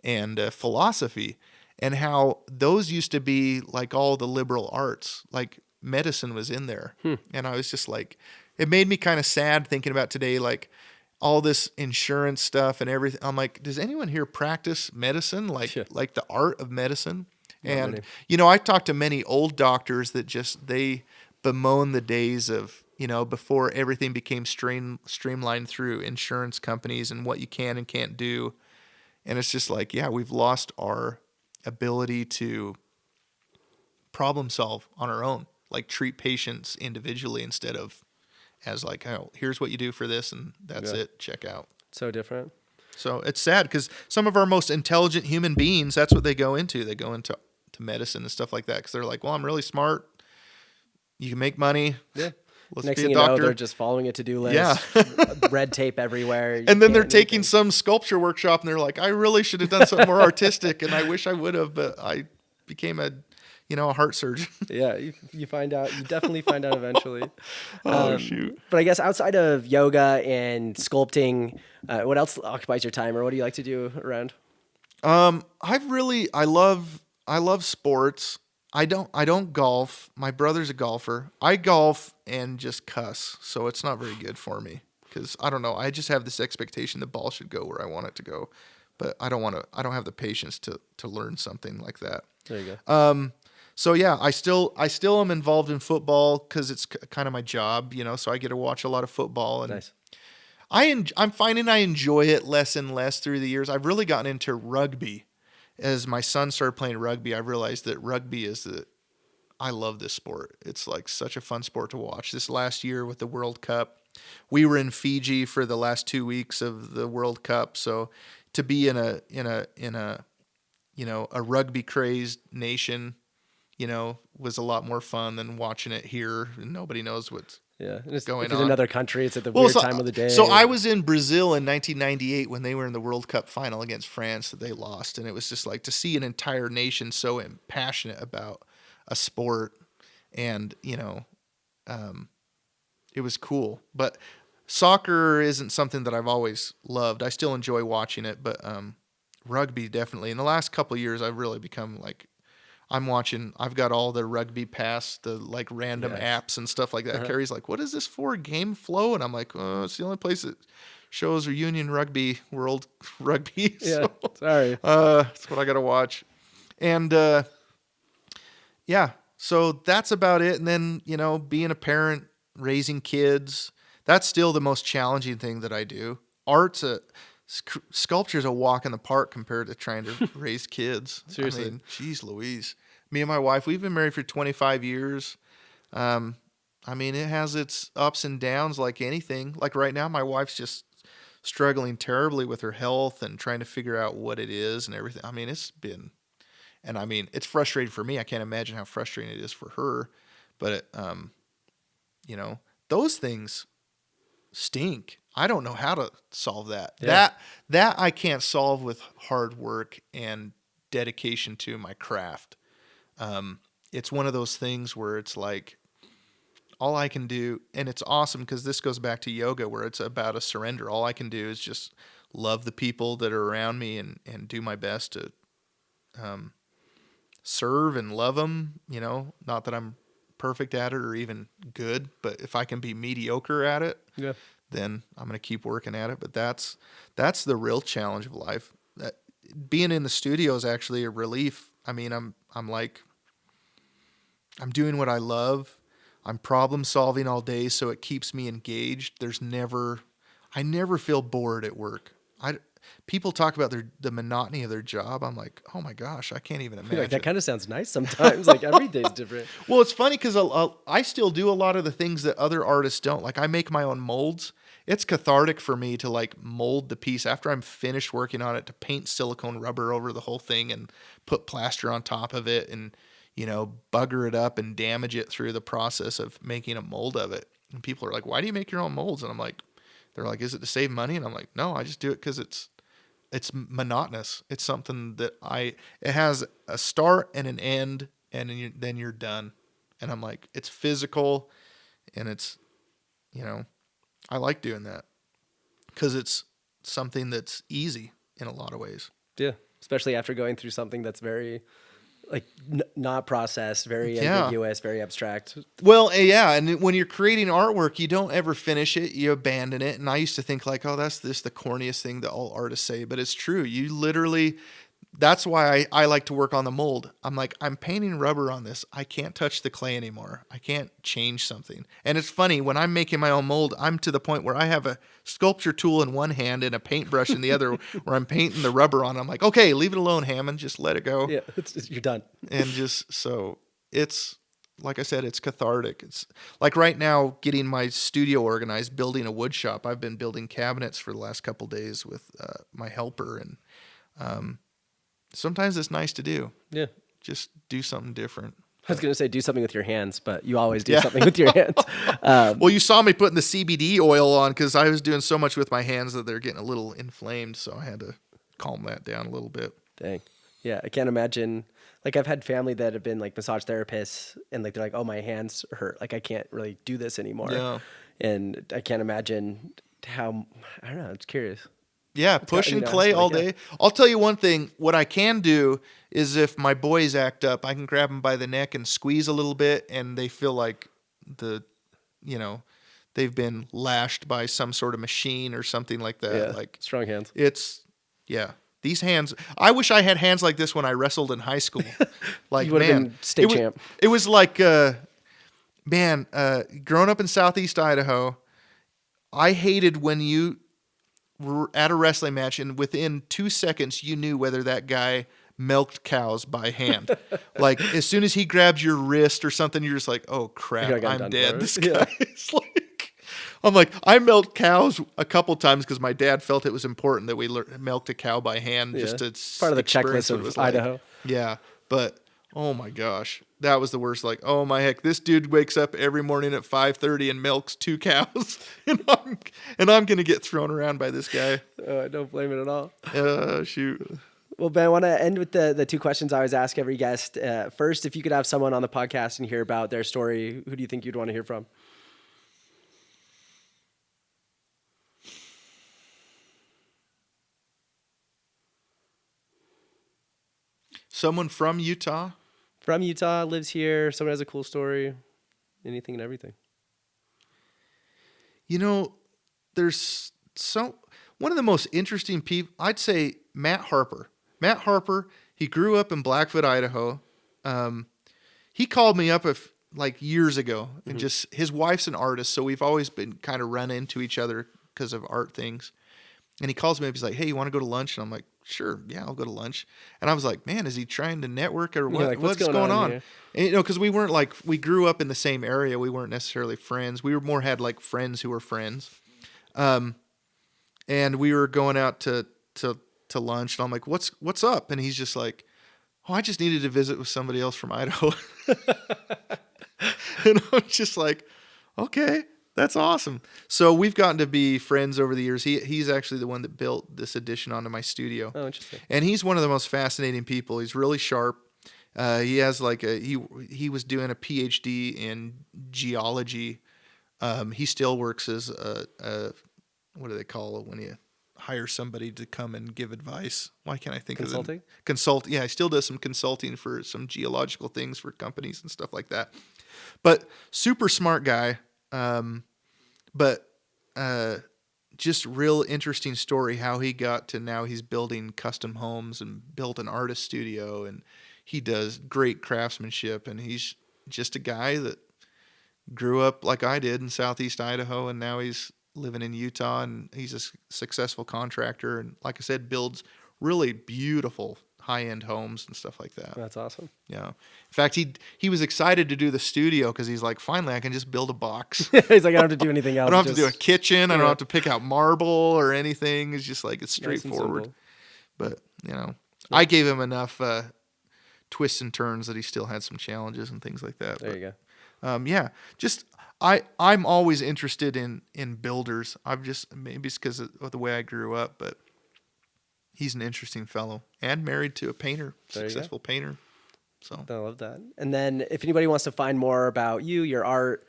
and philosophy, and how those used to be like all the liberal arts. Like, medicine was in there. And I was just like, it made me kind of sad thinking about today, like all this insurance stuff and everything. I'm like, does anyone here practice medicine? Like the art of medicine? And, you know, I talked to many old doctors that they bemoan the days of, you know, before everything became streamlined through insurance companies and what you can and can't do. And it's just like, yeah, we've lost our ability to problem solve on our own, like treat patients individually instead of as like, oh, here's what you do for this and that's it, check out. So different. So it's sad because some of our most intelligent human beings, that's what they go into. They go into medicine and stuff like that because they're like, well, I'm really smart. You can make money. Yeah. Let's Next be a thing doctor. you know, they're just following a to-do list. Yeah. Red tape everywhere. And then they're taking some sculpture workshop and they're like, I really should have done something more artistic and I wish I would have, but I became a heart surgeon. Yeah, you find out. You definitely find out eventually. Shoot. But I guess outside of yoga and sculpting, what else occupies your time, or what do you like to do around? I love sports. I don't golf. My brother's a golfer. I golf and just cuss, so it's not very good for me because I don't know. I just have this expectation the ball should go where I want it to go, but I don't have the patience to learn something like that. There you go. So yeah, I still am involved in football because it's kind of my job, you know. So I get to watch a lot of football, and Nice. I'm finding I enjoy it less and less through the years. I've really gotten into rugby. As my son started playing rugby, I realized that rugby I love this sport. It's like such a fun sport to watch. This last year with the World Cup, we were in Fiji for the last 2 weeks of the World Cup. So to be in a a rugby crazed nation, you know, was a lot more fun than watching it here and nobody knows what's going If on. it's another country, it's at the weird time of the day. So I was in Brazil in 1998 when they were in the World Cup final against France that they lost. And it was just like to see an entire nation so passionate about a sport. And, you know, it was cool. But soccer isn't something that I've always loved. I still enjoy watching it, but rugby definitely. In the last couple of years, I've really become like, I've got all the rugby pass, the like random apps and stuff like that. Uh-huh. Carrie's like, what is this for? Game Flow? And I'm like, oh, it's the only place that shows Union Rugby, World Rugby. Yeah, sorry. That's what I got to watch. And so that's about it. And then, you know, being a parent, raising kids, that's still the most challenging thing that I do. Sculpture's a walk in the park compared to trying to raise kids. Seriously. I mean, geez Louise. Me and my wife, we've been married for 25 years. I mean, it has its ups and downs like anything. Like right now, my wife's just struggling terribly with her health and trying to figure out what it is and everything. I mean, it's frustrating for me. I can't imagine how frustrating it is for her. But, those things stink. I don't know how to solve that. Yeah. That I can't solve with hard work and dedication to my craft. It's one of those things where it's like, all I can do, and it's awesome because this goes back to yoga where it's about a surrender. All I can do is just love the people that are around me and do my best to serve and love them. Not that I'm perfect at it or even good, but if I can be mediocre at it, then I'm going to keep working at it. But that's the real challenge of life. Being in the studio is actually a relief. I mean, I'm doing what I love. I'm problem solving all day, so it keeps me engaged. I never feel bored at work. People talk about the monotony of their job. I'm like, oh my gosh, I can't even imagine. Like, that kind of sounds nice sometimes. Like every day's different. Well, it's funny because I still do a lot of the things that other artists don't. Like I make my own molds. It's cathartic for me to like mold the piece after I'm finished working on it, to paint silicone rubber over the whole thing and put plaster on top of it and bugger it up and damage it through the process of making a mold of it. And people are like, why do you make your own molds? And I'm like, they're like, is it to save money? And I'm like, no, I just do it because it's monotonous. It's something that it has a start and an end, and then you're done. And I'm like, it's physical, and it's, I like doing that because it's something that's easy in a lot of ways. Yeah. Especially after going through something that's very like not processed, very ambiguous, very abstract. Well, yeah. And when you're creating artwork, you don't ever finish it. You abandon it. And I used to think like, oh, that's the corniest thing that all artists say, but it's true. You literally, that's why I like to work on the mold. I'm like, I'm painting rubber on this. I can't touch the clay anymore. I can't change something. And it's funny, when I'm making my own mold, I'm to the point where I have a sculpture tool in one hand and a paintbrush in the other where I'm painting the rubber on. I'm like, okay, leave it alone, Hammond. Just let it go. Yeah, you're done. And so it's, like I said, it's cathartic. It's like right now getting my studio organized, building a wood shop. I've been building cabinets for the last couple days with my helper, and sometimes it's nice to do. Yeah. Just do something different. I was going to say do something with your hands, but you always do something with your hands. Well, you saw me putting the CBD oil on because I was doing so much with my hands that they're getting a little inflamed, so I had to calm that down a little bit. Dang. Yeah, I can't imagine. Like I've had family that have been like massage therapists, and like they're like, "Oh, my hands hurt. Like I can't really do this anymore." Yeah. And I can't imagine how. I don't know. I'm just curious. Yeah, pushing clay all day. I'll tell you one thing. What I can do is if my boys act up, I can grab them by the neck and squeeze a little bit, and they feel like they've been lashed by some sort of machine or something like that. Yeah, like strong hands. These hands. I wish I had hands like this when I wrestled in high school. Like, you would have been state champ. It was like, growing up in Southeast Idaho, I hated when you were at a wrestling match and within 2 seconds you knew whether that guy milked cows by hand. Like as soon as he grabs your wrist or something, you're just like, oh crap, I'm dead. This guy is like, I'm like, I milked cows a couple times because my dad felt it was important that we milked a cow by hand just to part of the checklist of Idaho. Like. Yeah, but oh my gosh, that was the worst. Like, oh my heck, this dude wakes up every morning at 5:30 and milks 2 cows, and I'm gonna get thrown around by this guy. I don't blame it at all. Shoot. Well, Ben, I want to end with the 2 questions I always ask every guest. First, if you could have someone on the podcast and hear about their story, who do you think you'd want to hear from? Someone from Utah? From Utah, lives here, someone has a cool story, anything and everything. There's one of the most interesting people, I'd say Matt Harper. Matt Harper, he grew up in Blackfoot, Idaho. He called me up years ago, and just his wife's an artist, so we've always been kind of run into each other because of art things. And he calls me up, he's like, hey, you want to go to lunch? And I'm like, sure, yeah, I'll go to lunch. And I was like, man, is he trying to network or what? You're like, what's going on? here? And, because we weren't like, we grew up in the same area. We weren't necessarily friends. We were more had like friends who were friends. And we were going out to lunch, and I'm like, what's up? And he's just like, oh, I just needed to visit with somebody else from Idaho. And I'm just like, okay, that's awesome. So we've gotten to be friends over the years. He's actually the one that built this addition onto my studio. Oh, interesting. And he's one of the most fascinating people. He's really sharp. He has like he was doing a PhD in geology. He still works as a what do they call it when you hire somebody to come and give advice? Why can't I think Consulting? of it? Consult. Yeah, he still does some consulting for some geological things for companies and stuff like that. But super smart guy. But just real interesting story how he got to now he's building custom homes and built an artist studio, and he does great craftsmanship, and he's just a guy that grew up like I did in Southeast Idaho, and now he's living in Utah, and he's a successful contractor, and like I said, builds really beautiful high-end homes and stuff like that. That's awesome. Yeah. In fact, he was excited to do the studio because he's like, finally, I can just build a box. He's like, I don't have to do anything else. I don't have to do a kitchen. I don't have to pick out marble or anything. It's just like, it's straightforward. But, I gave him enough twists and turns that he still had some challenges and things like that. There you go. Yeah. Just, I'm always interested in builders. Maybe it's because of the way I grew up, but he's an interesting fellow and married to a painter, successful painter. So I love that. And then if anybody wants to find more about you, your art,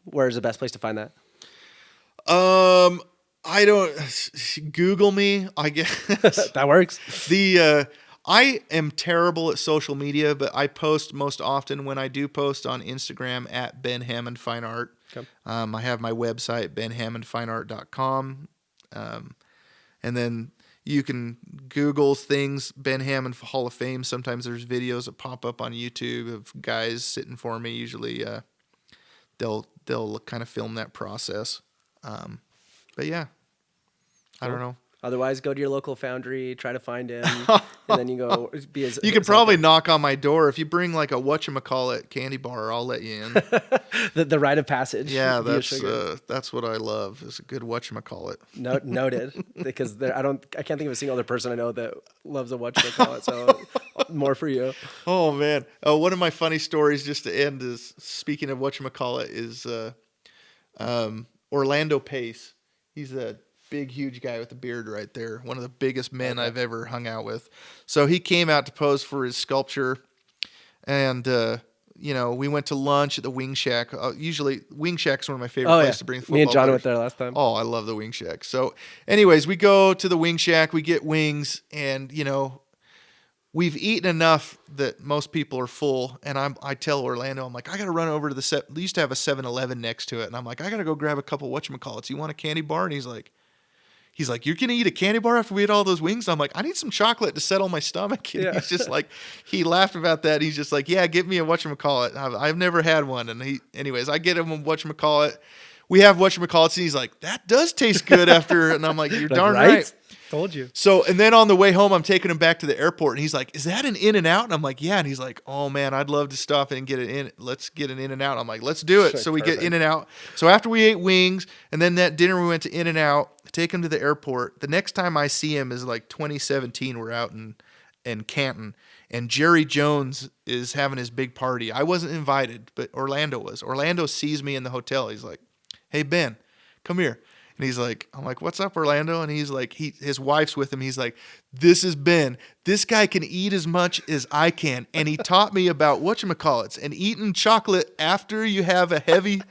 where's the best place to find that? I don't Google me, I guess. That works. I am terrible at social media, but I post most often when I do post on Instagram at Ben Hammond Fine Art. Okay. I have my website, benhammondfineart.com. And then you can Google things, Ben Hammond Hall of Fame. Sometimes there's videos that pop up on YouTube of guys sitting for me. Usually they'll kind of film that process. But yeah, I don't know. Otherwise, go to your local foundry, try to find him, and then you go be as. You could probably knock on my door if you bring like a whatchamacallit candy bar. I'll let you in. the rite of passage. Yeah, that's what I love. Is a good whatchamacallit. Noted, because I can't think of a single other person I know that loves a whatchamacallit. So more for you. Oh man, one of my funny stories just to end is speaking of whatchamacallit is Orlando Pace. He's a big, huge guy with a beard right there. One of the biggest men I've ever hung out with. So he came out to pose for his sculpture. And, we went to lunch at the Wing Shack. Usually, Wing Shack's one of my favorite places to bring football. Me and John players. went there last time. Oh, I love the Wing Shack. So anyways, we go to the Wing Shack. We get wings. And, we've eaten enough that most people are full. And I tell Orlando, I'm like, I got to run over to they used to have a 7-Eleven next to it. And I'm like, I got to go grab a couple whatchamacallits. You want a candy bar? And he's like, you're going to eat a candy bar after we ate all those wings? I'm like, I need some chocolate to settle my stomach. And he's just like, he laughed about that. He's just like, yeah, give me a whatchamacallit. I've never had one. And anyways, I get him a whatchamacallit. We have whatchamacallits, and he's like, that does taste good after. And I'm like, you're darn right. Told you. So, and then on the way home, I'm taking him back to the airport, and he's like, is that an In-N-Out? And I'm like, yeah. And he's like, oh man, I'd love to stop and get it in. Let's get an In-N-Out. I'm like, let's do it. So we get In-N-Out. So after we ate wings, and then that dinner, we went to In-N-Out, take him to the airport. The next time I see him is like 2017. We're out in Canton, and Jerry Jones is having his big party. I wasn't invited, but Orlando was. Orlando sees me in the hotel. He's like, hey, Ben, come here. And he's like, I'm like, what's up, Orlando? And he's like, his wife's with him. He's like, this is Ben. This guy can eat as much as I can. And he taught me about whatchamacallits and eating chocolate after you have a heavy.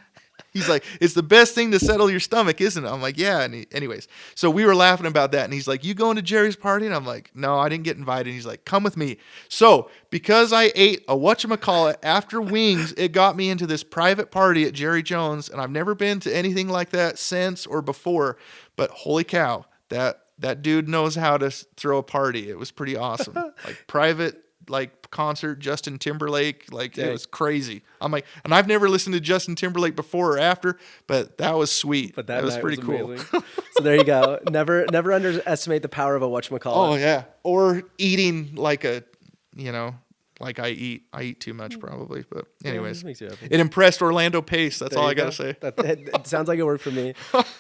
He's like, it's the best thing to settle your stomach, isn't it? I'm like, yeah. And anyways, so we were laughing about that. And he's like, you going to Jerry's party? And I'm like, no, I didn't get invited. And he's like, come with me. So because I ate a whatchamacallit after wings, it got me into this private party at Jerry Jones. And I've never been to anything like that since or before. But holy cow, that dude knows how to throw a party. It was pretty awesome. Like private, like concert, Justin Timberlake. Like Dang. it was crazy. I'm like, and I've never listened to Justin Timberlake before or after, but that was sweet. But that was night pretty cool. amazing. So there you go. Never underestimate the power of a whatchamacallit. Oh yeah. Or eating like like I eat too much probably, but anyways, makes you happy. it impressed Orlando Pace. That's all I got to say. It sounds like it worked for me.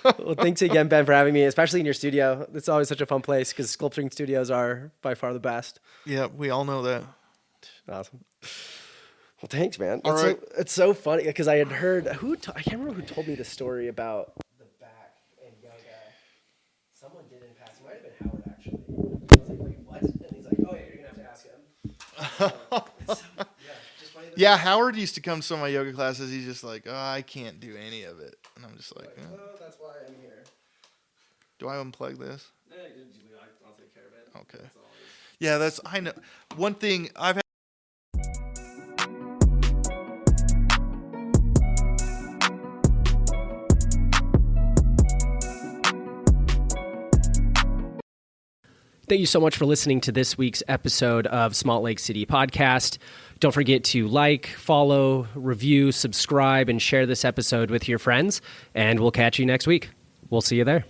Well, thanks again, Ben, for having me, especially in your studio. It's always such a fun place because sculpturing studios are by far the best. Yeah, we all know that. Awesome. Well, thanks, man. All right. It's so funny because I had heard I can't remember who told me the story about the back and yoga. Someone did in passing. It might have been Howard actually. I was like, wait, what? And he's like, oh yeah, you're gonna have to ask him. Just funny. Yeah, Howard used to come to some of my yoga classes. He's just like, oh, I can't do any of it, and I'm just like, Well, that's why I'm here. do I unplug this? I'll take care of it. Okay. Yeah, I know. One thing I've had. Thank you so much for listening to this week's episode of Salt Lake City Podcast. Don't forget to like, follow, review, subscribe, and share this episode with your friends. And we'll catch you next week. We'll see you there.